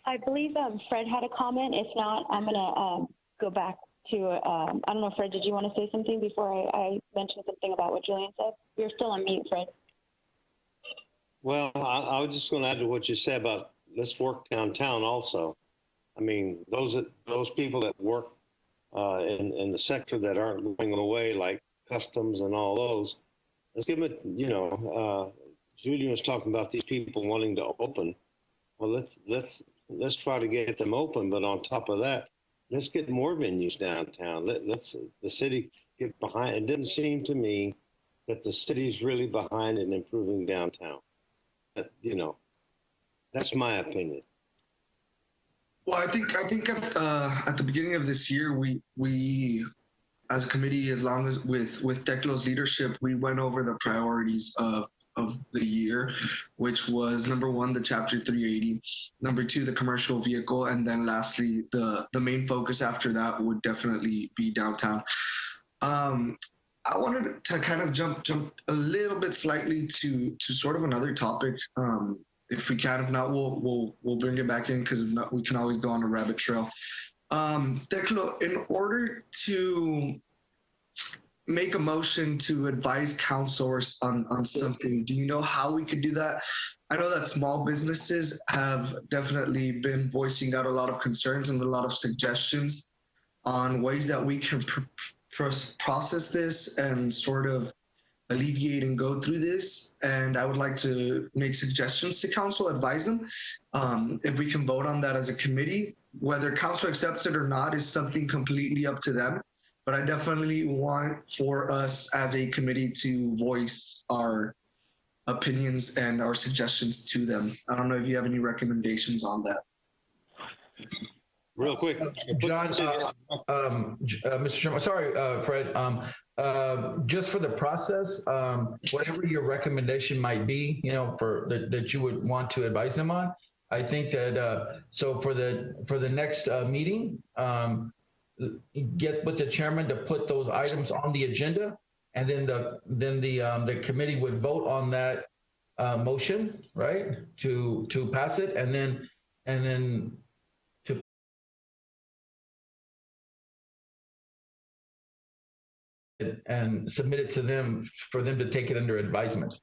[SPEAKER 10] I believe Fred had a comment. If not, I'm going to go back to, I don't know, Fred, did you want to say something before I mentioned something about what Julian said? You're still on mute, Fred.
[SPEAKER 7] Well, I was just going to add to what you said about let's work downtown also. I mean, those people that work in the sector that aren't going away, like customs and all those, let's give them Julian was talking about these people wanting to open. Well, let's try to get them open, but on top of that, let's get more venues downtown. Let's the city get behind. It didn't seem to me that the city's really behind in improving downtown. But, that's my opinion.
[SPEAKER 11] Well, I think at the beginning of this year, we as a committee, as long as with Teclo's leadership, we went over the priorities of the year, which was number 1, the Chapter 380, number 2, the commercial vehicle, and then lastly, the main focus after that would definitely be downtown. I wanted to kind of jump a little bit slightly to sort of another topic. If we can, if not, we'll bring it back in, because if not, we can always go on a rabbit trail. Teclo, in order to make a motion to advise council on something, do you know how we could do that? I know that small businesses have definitely been voicing out a lot of concerns and a lot of suggestions on ways that we can process this and sort of alleviate and go through this. And I would like to make suggestions to council, advise them. If we can vote on that as a committee, whether council accepts it or not is something completely up to them. But I definitely want for us as a committee to voice our opinions and our suggestions to them. I don't know if you have any recommendations on that.
[SPEAKER 7] Real quick,
[SPEAKER 2] John, Mr. Chairman, sorry, Fred. Just for the process, whatever your recommendation might be, for that you would want to advise them on, I think that so for the next meeting, get with the chairman to put those items on the agenda, and then the committee would vote on that motion, right, to pass it, and then and submit it to them for them to take it under advisement.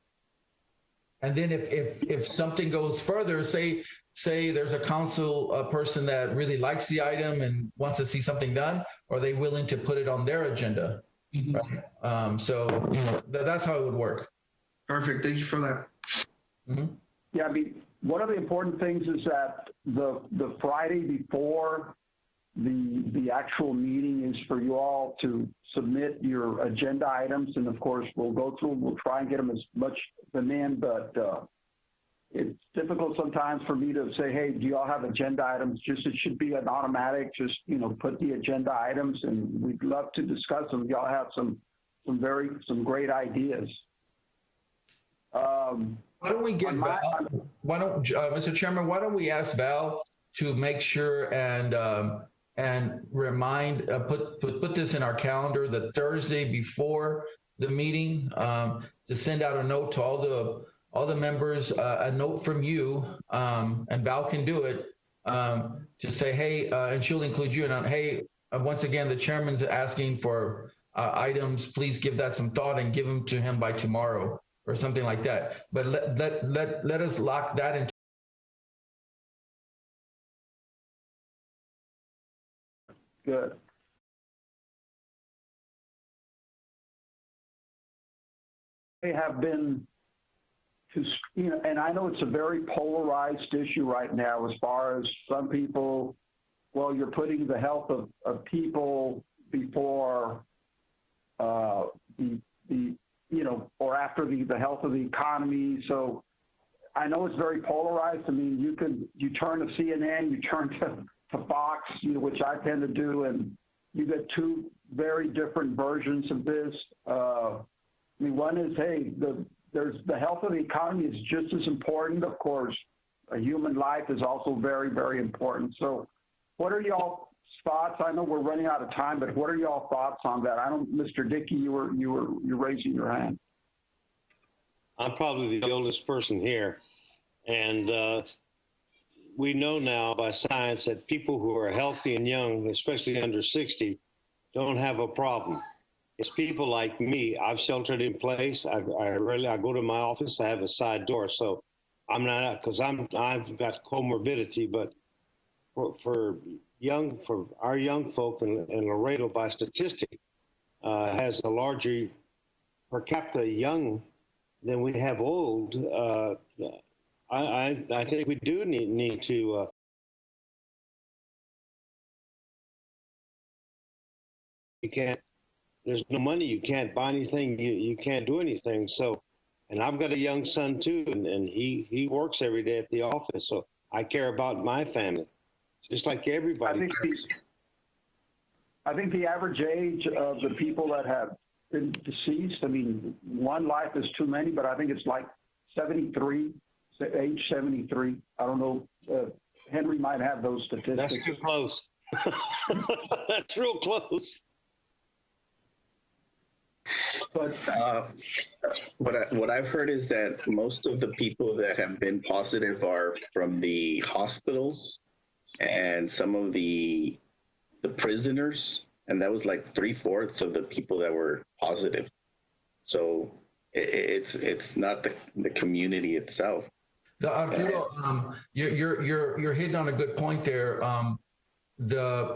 [SPEAKER 2] And then if something goes further, say there's a council person that really likes the item and wants to see something done, are they willing to put it on their agenda? Right? So that's how it would work.
[SPEAKER 11] Perfect. Thank you for that.
[SPEAKER 2] Mm-hmm.
[SPEAKER 1] Yeah, I mean, one of the important things is that the Friday before the actual meeting is for you all to submit your agenda items, and of course we'll go through. We'll try and get them as much them in, but it's difficult sometimes for me to say, hey, do you all have agenda items? It should be an automatic. Just put the agenda items, and we'd love to discuss them. Y'all have some great ideas.
[SPEAKER 2] Why don't we get Val? Mr. Chairman? Why don't we ask Val to make sure and remind, put this in our calendar the Thursday before the meeting, to send out a note to all the members, a note from you, and Val can do it, to say, hey, and she'll include you, and hey, once again, the chairman's asking for items, please give that some thought and give them to him by tomorrow or something like that. But let us lock that into.
[SPEAKER 1] Good. They have been and I know it's a very polarized issue right now, as far as some people, well, you're putting the health of people before or after the health of the economy. So I know it's very polarized. I mean, you turn to CNN, you turn to Fox, which I tend to do, and you get two very different versions of this. I mean, one is, hey, the health of the economy is just as important. Of course, a human life is also very, very important. So what are y'all's thoughts? I know we're running out of time, but what are y'all thoughts on that? I don't, Mr. Dickey, you're raising your hand.
[SPEAKER 7] I'm probably the oldest person here, and we know now by science that people who are healthy and young, especially under 60, don't have a problem. It's people like me. I've sheltered in place. I go to my office. I have a side door, so I'm not, because I've got comorbidity. But for our young folk in Laredo, by statistic, has a larger per capita young than we have old. I think we do need to. You can't. There's no money. You can't buy anything. You can't do anything. So, and I've got a young son too, and he works every day at the office. So I care about my family, just like everybody cares.
[SPEAKER 1] I think the average age of the people that have been deceased, I mean, one life is too many, but I think it's like 73, age 73. I don't know. Henry might have those statistics.
[SPEAKER 7] That's too close. That's real close.
[SPEAKER 1] But
[SPEAKER 4] what I've heard is that most of the people that have been positive are from the hospitals and some of the prisoners, and that was like 3/4 of the people that were positive. So it's not the community itself.
[SPEAKER 2] Arturo, you're hitting on a good point there.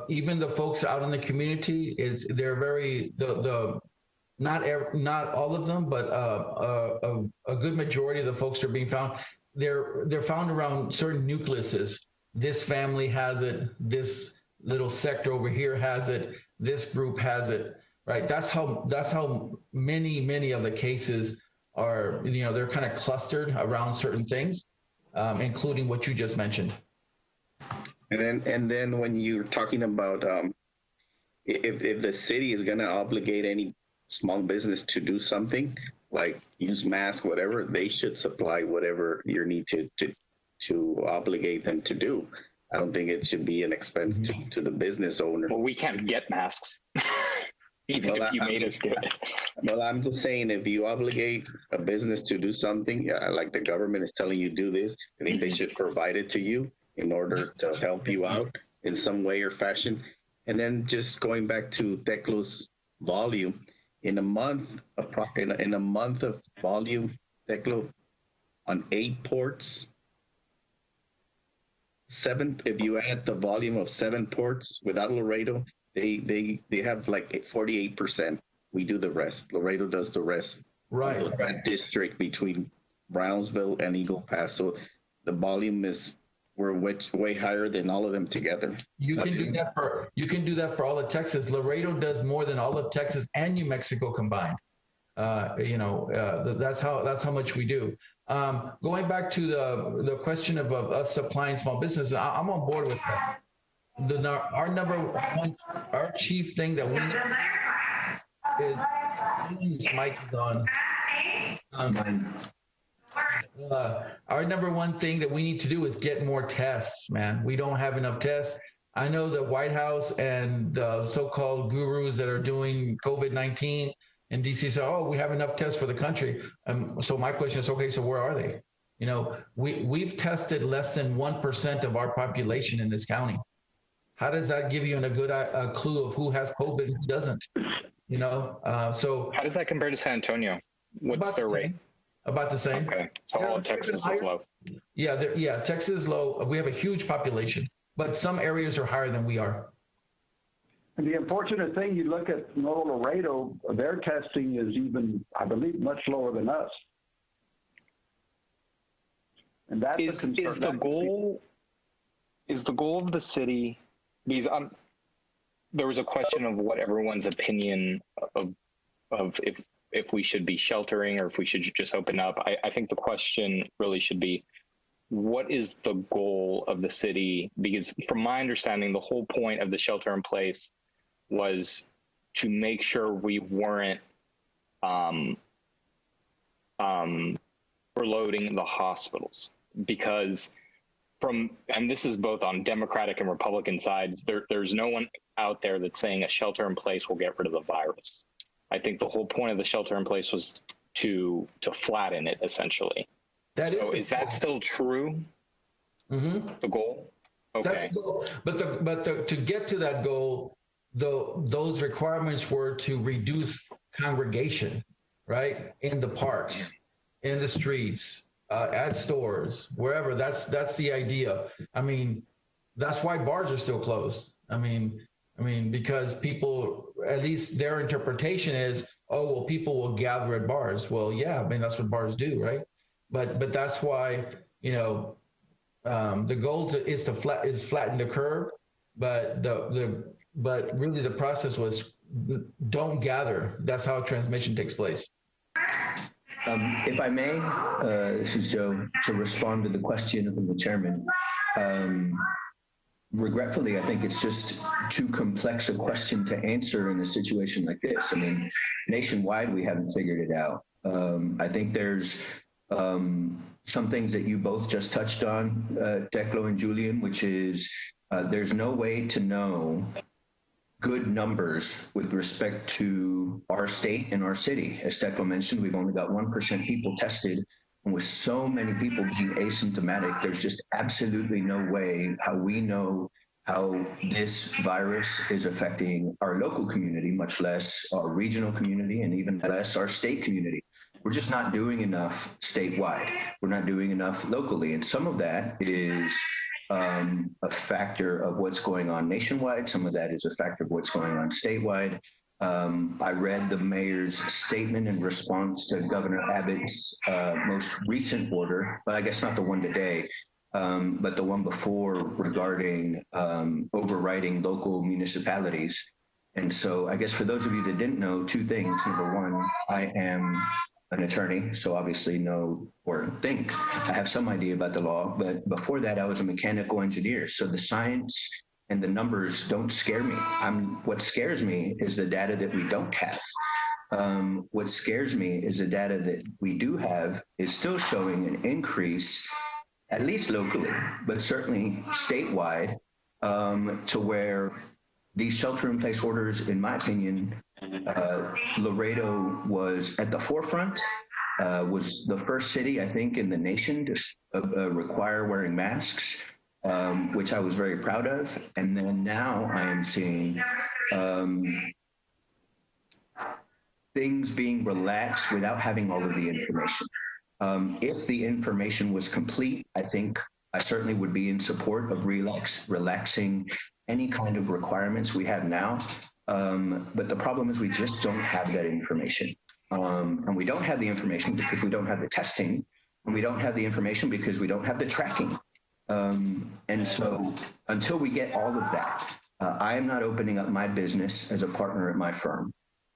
[SPEAKER 2] Even the folks out in the community they're very not all of them, but a good majority of the folks that are being found. They're found around certain nucleuses. This family has it. This little sector over here has it. This group has it. Right. That's how many of the cases are. They're kind of clustered around certain things, including what you just mentioned.
[SPEAKER 4] And then when you're talking about if the city is going to obligate any small business to do something like use mask, whatever, they should supply whatever you need to obligate them to do. I don't think it should be an expense to the business owner.
[SPEAKER 8] Well, we can't get masks, even if you made us do it.
[SPEAKER 4] Well, I'm just saying, if you obligate a business to do something, like the government is telling you do this, I think they should provide it to you in order to help you out in some way or fashion. And then just going back to Teclo's volume, in a month of volume, Teclo, on 8 ports, if you add the volume of 7 ports without Laredo, they have like 48%. We do the rest. Laredo does the rest.
[SPEAKER 2] Right.
[SPEAKER 4] Of that district between Brownsville and Eagle Pass. So the volume we're way higher than all of them together.
[SPEAKER 2] You can do that for all of Texas. Laredo does more than all of Texas and New Mexico combined. That's how much we do. Going back to the question of us supplying small businesses, I'm on board with that. Our chief thing that we need is Mike is on. Our number one thing that we need to do is get more tests, man. We don't have enough tests. I know the White House and the so-called gurus that are doing COVID-19 in DC say, oh, we have enough tests for the country. So my question is, okay, so where are they? We've tested less than 1% of our population in this county. How does that give you a good clue of who has COVID and who doesn't? So
[SPEAKER 8] how does that compare to San Antonio? What's their rate?
[SPEAKER 2] About the same.
[SPEAKER 8] Okay, so all of Texas is low.
[SPEAKER 2] Yeah, Texas is low. We have a huge population, but some areas are higher than we are.
[SPEAKER 1] And the unfortunate thing, you look at Nuevo Laredo, their testing is even, I believe, much lower than us. And that's
[SPEAKER 8] is the goal of the city, because there was a question of what everyone's opinion of if we should be sheltering or if we should just open up. I think the question really should be, what is the goal of the city? Because from my understanding, the whole point of the shelter in place was to make sure we weren't overloading the hospitals. Because and this is both on Democratic and Republican sides, there's no one out there that's saying a shelter in place will get rid of the virus. I think the whole point of the shelter in place was to flatten it, essentially. Is that still true?
[SPEAKER 2] Mm-hmm.
[SPEAKER 8] The goal? Okay.
[SPEAKER 2] That's the goal. But to get to that goal, those requirements were to reduce congregation, right? In the parks, in the streets, at stores, wherever. That's the idea. I mean, that's why bars are still closed. I mean, because people, at least their interpretation is, oh, well, people will gather at bars. Well, yeah, I mean, that's what bars do, right? But that's why, the goal is to flatten the curve, but but really the process was don't gather. That's how transmission takes place.
[SPEAKER 5] If I may, this is Joe, to respond to the question of the chairman. Regretfully, I think it's just too complex a question to answer in a situation like this. I mean, nationwide, we haven't figured it out. I think there's some things that you both just touched on, Teclo and Julian, which is there's no way to know good numbers with respect to our state and our city. As Declan mentioned, we've only got 1% people tested. And with so many people being asymptomatic, there's just absolutely no way how we know how this virus is affecting our local community, much less our regional community, and even less our state community. We're just not doing enough statewide. We're not doing enough locally. And some of that is a factor of what's going on nationwide. Some of that is a factor of what's going on statewide. I read the mayor's statement in response to Governor Abbott's most recent order, but I guess not the one today, but the one before regarding overriding local municipalities. And so I guess for those of you that didn't know, two things. Number one, I am an attorney, so obviously know or think I have some idea about the law, but before that I was a mechanical engineer. So the science and the numbers don't scare me. What scares me is the data that we don't have. What scares me is the data that we do have is still showing an increase, at least locally, but certainly statewide, to where these shelter-in-place orders, in my opinion, Laredo was at the forefront, was the first city, I think, in the nation to require wearing masks, which I was very proud of. And then now I am seeing things being relaxed without having all of the information. If the information was complete, I think I certainly would be in support of relaxing any kind of requirements we have now. But the problem is we just don't have that information. And we don't have the information because we don't have the testing, and we don't have the information because we don't have the tracking. And so until we get all of that, I am not opening up my business as a partner at my firm.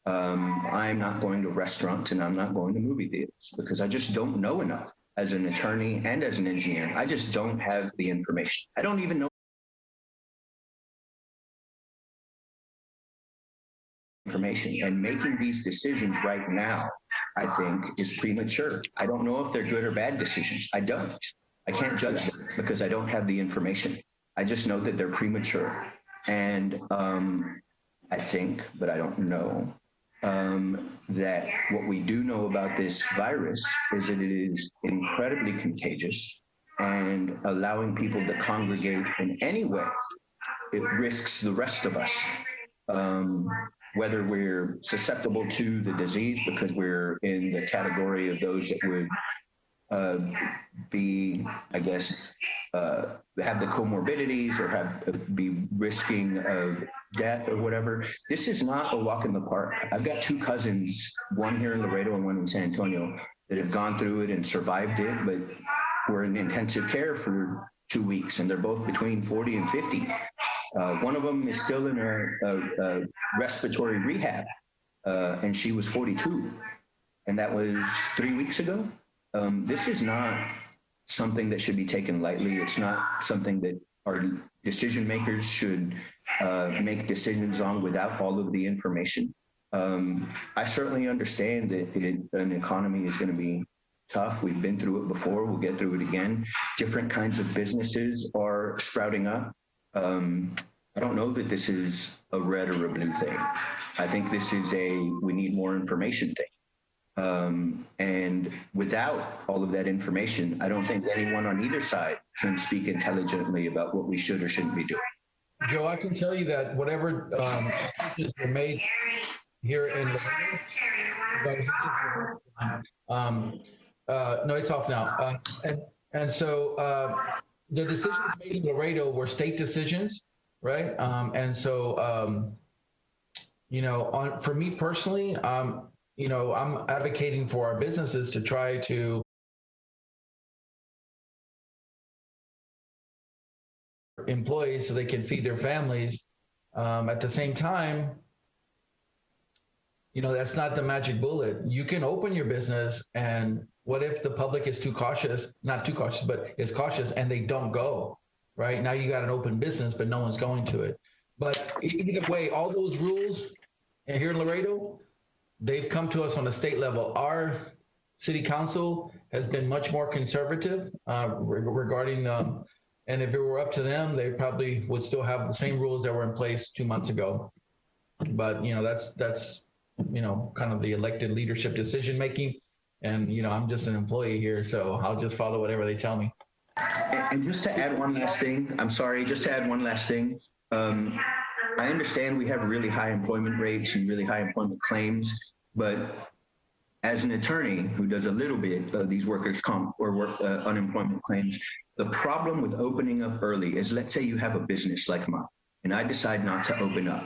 [SPEAKER 5] I am not going to restaurants, and I'm not going to movie theaters because I just don't know enough as an attorney and as an engineer. I just don't have the information. I don't even know information, and making these decisions right now, I think, is premature. I don't know if they're good or bad decisions. I don't. I can't judge them because I don't have the information. I just know that they're premature. And I think, but I don't know, that what we do know about this virus is that it is incredibly contagious, and allowing people to congregate in any way, it risks the rest of us. Whether we're susceptible to the disease because we're in the category of those that would be, I guess, have the comorbidities or be risking of death or whatever. This is not a walk in the park. I've got two cousins, one here in Laredo and one in San Antonio, that have gone through it and survived it, but were in intensive care for 2 weeks, and they're both between 40 and 50. One of them is still in a respiratory rehab, and she was 42, and that was 3 weeks ago. This is not something that should be taken lightly. It's not something that our decision makers should make decisions on without all of the information. I certainly understand that an economy is going to be tough. We've been through it before. We'll get through it again. Different kinds of businesses are sprouting up. I don't know that this is a red or a blue thing. I think this is we need more information thing. And without all of that information, I don't think anyone on either side can speak intelligently about what we should or shouldn't be doing.
[SPEAKER 2] Joe, I can tell you that whatever decisions were made here in no, it's off now. And so the decisions made in Laredo were state decisions, right? And so, for me personally, I'm advocating for our businesses to try to employees so they can feed their families. At the same time, that's not the magic bullet. You can open your business, and what if the public is not too cautious, but is cautious and they don't go, right? Now you got an open business, but no one's going to it. But either way, all those rules here in Laredo, they've come to us on a state level. Our city council has been much more conservative regarding, and if it were up to them, they probably would still have the same rules that were in place 2 months ago. But that's kind of the elected leadership decision making, and I'm just an employee here, so I'll just follow whatever they tell me.
[SPEAKER 5] And just to add one last thing, I'm sorry, just to add one last thing. I understand we have really high employment rates and really high employment claims, but as an attorney who does a little bit of these workers' comp or unemployment claims, the problem with opening up early is, let's say you have a business like mine, and I decide not to open up.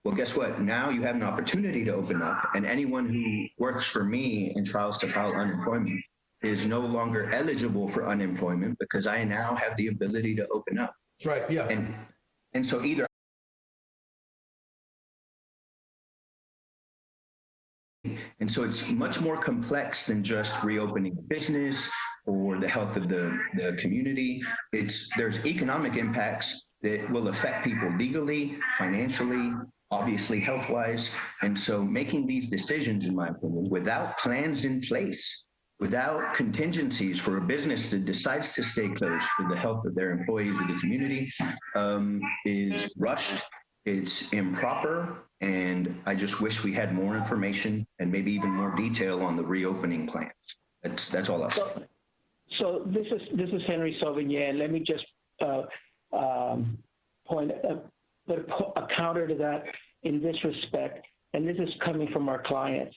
[SPEAKER 5] Well, guess what? Now you have an opportunity to open up, and anyone who works for me and tries to file unemployment is no longer eligible for unemployment because I now have the ability to open up.
[SPEAKER 2] That's right, yeah.
[SPEAKER 5] And so either And so it's much more complex than just reopening a business or the health of the community. There's economic impacts that will affect people legally, financially, obviously health-wise. And so making these decisions, in my opinion, without plans in place, without contingencies for a business that decides to stay closed for the health of their employees or the community, is rushed, it's improper, and I just wish we had more information and maybe even more detail on the reopening plans. That's all I'll say.
[SPEAKER 9] So this is Henry Sauvignon. Let me just put a counter to that in this respect, and this is coming from our clients.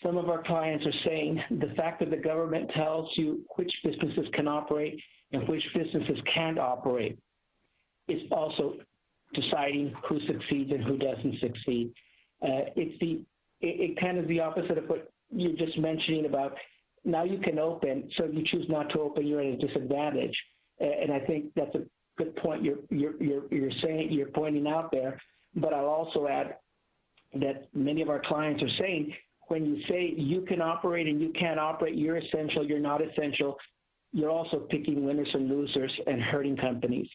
[SPEAKER 9] Some of our clients are saying the fact that the government tells you which businesses can operate and which businesses can't operate is also deciding who succeeds and who doesn't succeed. It kind of the opposite of what you're just mentioning about now you can open, so if you choose not to open, you're at a disadvantage. And I think that's a good point you're pointing out there. But I'll also add that many of our clients are saying, when you say you can operate and you can't operate, you're essential, you're not essential, you're also picking winners and losers and hurting companies.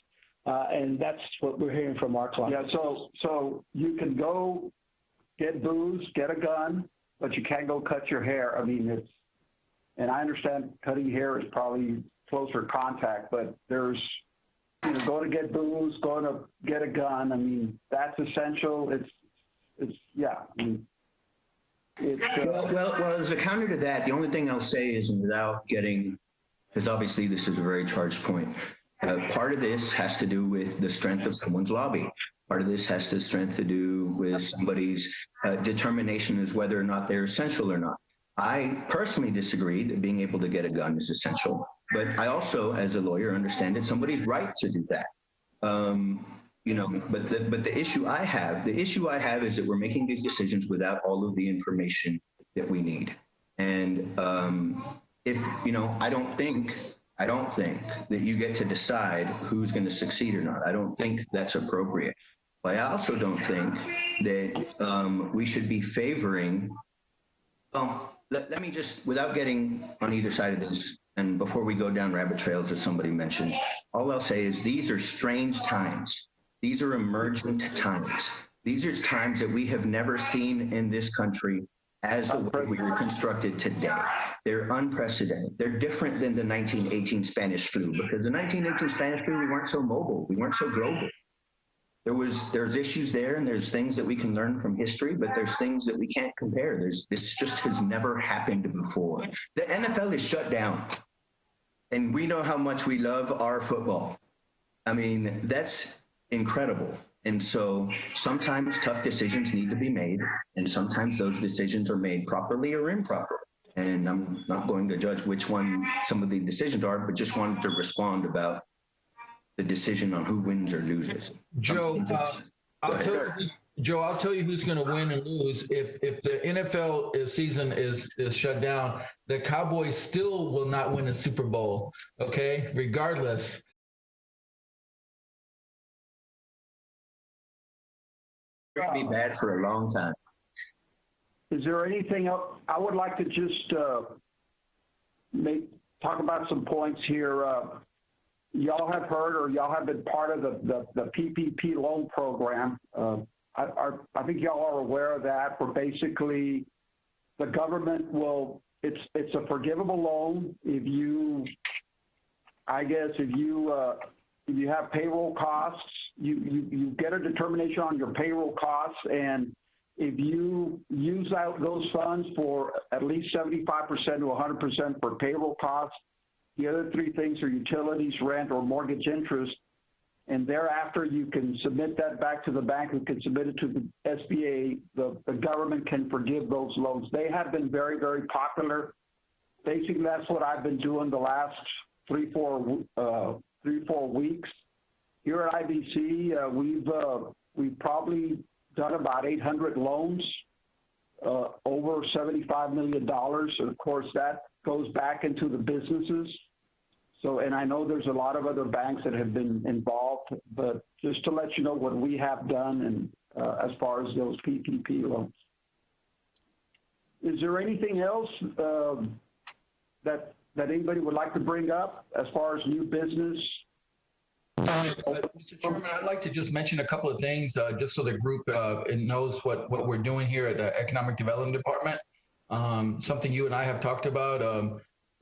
[SPEAKER 9] And that's what we're hearing from our clients.
[SPEAKER 1] Yeah, so you can go get booze, get a gun, but you can't go cut your hair. I mean, and I understand cutting hair is probably closer contact, but there's, going to get booze, going to get a gun. I mean, that's essential. Yeah. I mean,
[SPEAKER 5] well, as a counter to that, the only thing I'll say is, without getting, because obviously this is a very charged point, part of this has to do with the strength of someone's lobby. Part of this has to do with somebody's determination as whether or not they're essential or not. I personally disagree that being able to get a gun is essential, but I also, as a lawyer, understand it's somebody's right to do that. But the issue I have is that we're making these decisions without all of the information that we need. And I don't think that you get to decide who's going to succeed or not. I don't think that's appropriate. But I also don't think that we should be favoring. Let me just, without getting on either side of this, and before we go down rabbit trails, as somebody mentioned, all I'll say is these are strange times. These are emergent times. These are times that we have never seen in this country as the way we were constructed today. They're unprecedented. They're different than the 1918 Spanish flu, because the 1918 Spanish flu, we weren't so mobile. We weren't so global. There's issues there, and there's things that we can learn from history, but there's things that we can't compare. This just has never happened before. The NFL is shut down, and we know how much we love our football. I mean, that's incredible. And so sometimes tough decisions need to be made, and sometimes those decisions are made properly or improperly. And I'm not going to judge which one some of the decisions are, but just wanted to respond about the decision on who wins or loses.
[SPEAKER 2] Joe, I'll tell you who's going to win and lose. If the NFL season is shut down, the Cowboys still will not win a Super Bowl, okay? Regardless.
[SPEAKER 5] It's going to be bad for a long time.
[SPEAKER 1] Is there anything else? I would like to just talk about some points here. Y'all have heard, or y'all have been part of the Ppp Loan Program. I think y'all are aware of that, where basically the government it's a forgivable loan if you if you have payroll costs, you get a determination on your payroll costs, and if you use out those funds for at least 75% to 100% for payroll costs, the other three things are utilities, rent, or mortgage interest, and thereafter you can submit that back to the bank, who can submit it to the SBA. The government can forgive those loans. They have been very, very popular. Basically, that's what I've been doing the last 3-4 weeks. Here at IBC, we've probably done about 800 loans, over $75 million. And of course, that goes back into the businesses. So, and I know there's a lot of other banks that have been involved, but just to let you know what we have done, and as far as those PPP loans. Is there anything else that anybody would like to bring up as far as new business?
[SPEAKER 2] Mr. Chairman, I'd like to just mention a couple of things, just so the group knows what we're doing here at the Economic Development Department. Something you and I have talked about.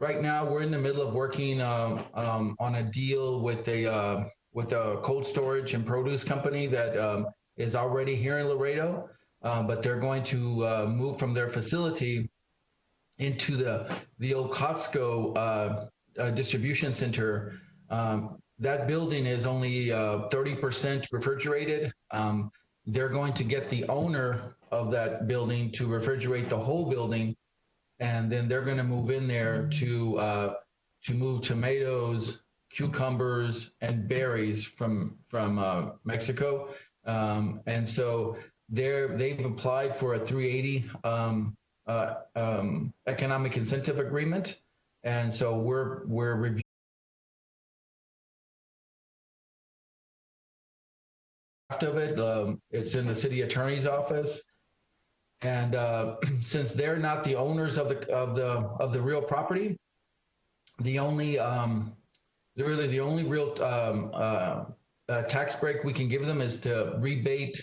[SPEAKER 2] Right now, we're in the middle of working on a deal with a cold storage and produce company that is already here in Laredo, but they're going to move from their facility into the old Costco distribution center. That building is only 30% refrigerated. They're going to get the owner of that building to refrigerate the whole building, and then they're going to move in there to move tomatoes, cucumbers, and berries from Mexico. And so they've applied for a 380 economic incentive agreement, and so we're reviewing of it. It's in the city attorney's office, and since they're not the owners of the real property, the only real tax break we can give them is to rebate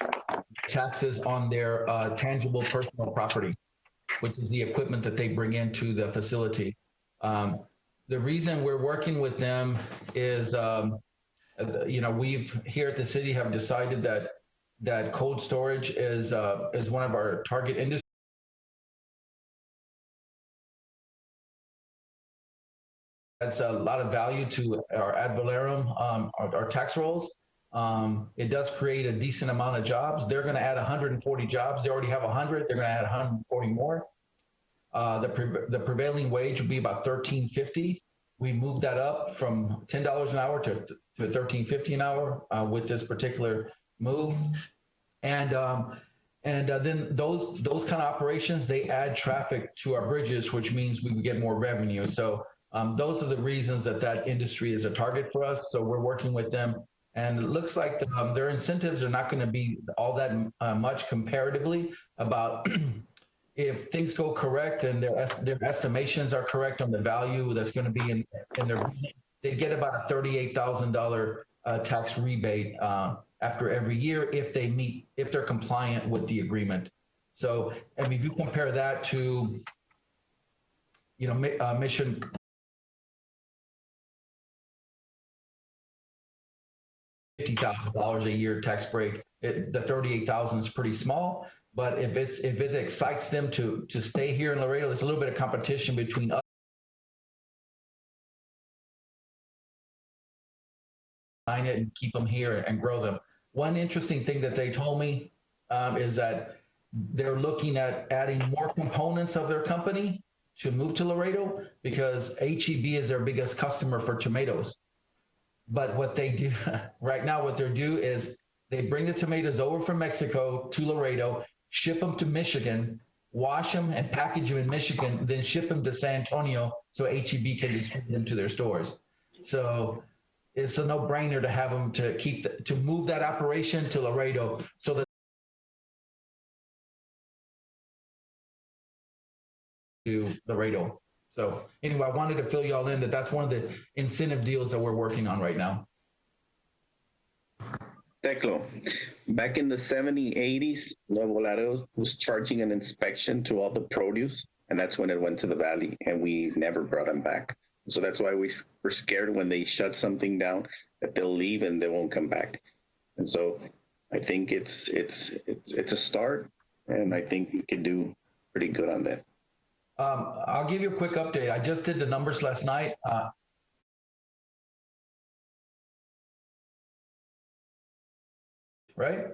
[SPEAKER 2] taxes on their tangible personal property, which is the equipment that they bring into the facility. The reason we're working with them is we've here at the city have decided that cold storage is one of our target industries. That's a lot of value to our ad valorem, our tax rolls. It does create a decent amount of jobs. They're going to add 140 jobs. They already have 100. They're going to add 140 more. The prevailing wage will be about $13.50. We moved that up from $10 an hour to $13.50 an hour with this particular move, and then those kind of operations, they add traffic to our bridges, which means we would get more revenue. So those are the reasons that industry is a target for us. So we're working with them, and it looks like their incentives are not going to be all that much comparatively. About if things go correct and their estimations are correct on the value that's going to be in their, they get about a $38,000 tax rebate after every year if they're compliant with the agreement. So, I mean, if you compare that to, Mission $50,000 a year tax break, the $38,000 is pretty small. But if it excites them to stay here in Laredo, there's a little bit of competition between us and keep them here and grow them. One interesting thing that they told me is that they're looking at adding more components of their company to move to Laredo, because HEB is their biggest customer for tomatoes. But what they do right now, what they do is they bring the tomatoes over from Mexico to Laredo, ship them to Michigan, wash them and package them in Michigan, then ship them to San Antonio so HEB can distribute them to their stores. So it's a no-brainer to have them to move that operation to Laredo so that to Laredo. So anyway, I wanted to fill y'all in that's one of the incentive deals that we're working on right now.
[SPEAKER 4] Teclo, back in the 70s, 80s, Nuevo Laredo was charging an inspection to all the produce, and that's when it went to the valley, and we never brought them back. So that's why we were scared when they shut something down. that they'll leave and they won't come back. And so I think it's a start, and I think we can do pretty good on that.
[SPEAKER 2] I'll give you a quick update. I just did the numbers last night. Right?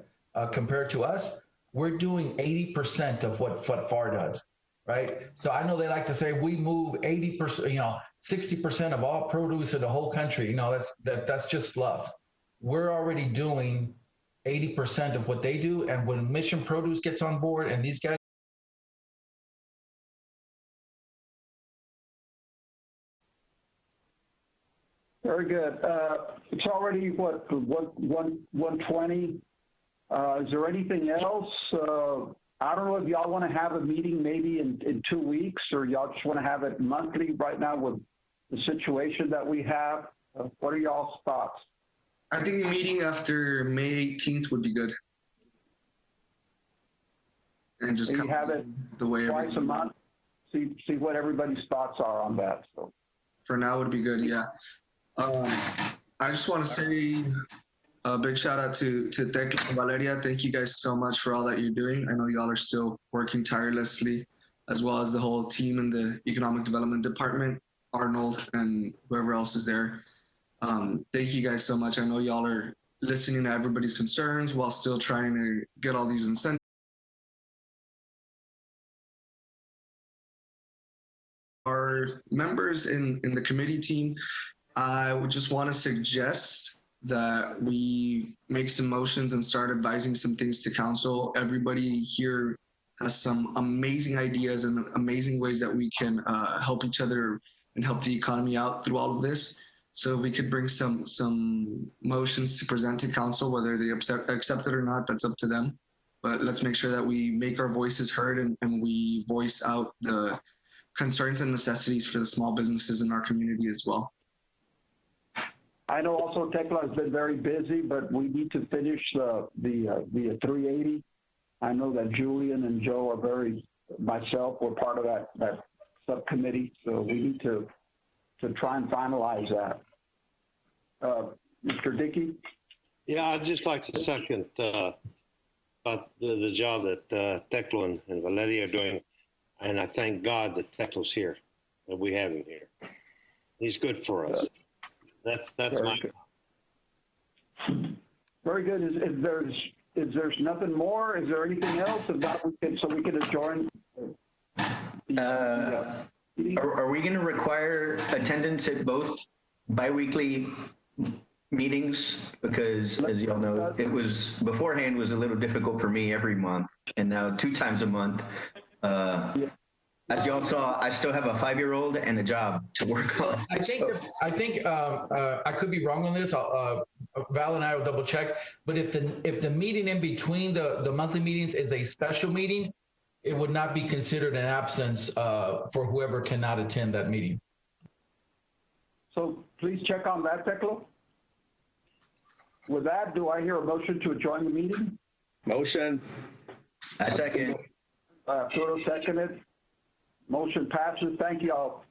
[SPEAKER 2] Compared to us, we're doing 80% of what FAR does, right? So I know they like to say we move 80%, 60% of all produce in the whole country. That's just fluff. We're already doing 80% of what they do. And when Mission Produce gets on board and these guys,
[SPEAKER 1] Very good. It's already, what, 1:20? Is there anything else? I don't know if y'all want to have a meeting maybe in 2 weeks, or y'all just want to have it monthly right now with the situation that we have. What are y'all's thoughts?
[SPEAKER 11] I think a meeting after May 18th would be good. And just
[SPEAKER 1] Maybe have it
[SPEAKER 11] the way
[SPEAKER 1] twice a month. See what everybody's thoughts are on that. So
[SPEAKER 11] for now would be good, yeah. I just want to say a big shout out to Tecla and Valeria. Thank you guys so much for all that you're doing. I know y'all are still working tirelessly, as well as the whole team in the Economic Development Department, Arnold and whoever else is there. Thank you guys so much. I know y'all are listening to everybody's concerns while still trying to get all these incentives. Our members in the committee team, I would just want to suggest that we make some motions and start advising some things to council. Everybody here has some amazing ideas and amazing ways that we can help each other and help the economy out through all of this. So if we could bring some motions to present to council, whether they accept it or not, that's up to them. But let's make sure that we make our voices heard and we voice out the concerns and necessities for the small businesses in our community as well.
[SPEAKER 1] I know also Tecla has been very busy, but we need to finish the 380. I know that Julian and Joe are myself, we're part of that subcommittee, so we need to try and finalize that. Mr. Dickey?
[SPEAKER 7] Yeah, I'd just like to second about the job that Tecla and Valeria are doing, and I thank God that Tecla's here, that we have him here. He's good for us. That's my
[SPEAKER 1] Very good. Is there's nothing more? Is there anything else about we can adjourn?
[SPEAKER 5] Are we going to require attendance at both biweekly meetings? Because as y'all know, it was beforehand was a little difficult for me every month, and now 2 times a month. As y'all saw, I still have a 5-year-old and a job to work on.
[SPEAKER 2] I think I could be wrong on this. Val and I will double check. But if the meeting in between the monthly meetings is a special meeting, it would not be considered an absence for whoever cannot attend that meeting.
[SPEAKER 1] So please check on that, Tecla. With that, do I hear a motion to adjourn the meeting?
[SPEAKER 4] Motion.
[SPEAKER 5] I second.
[SPEAKER 1] Arturo seconded. Motion passes. Thank you all.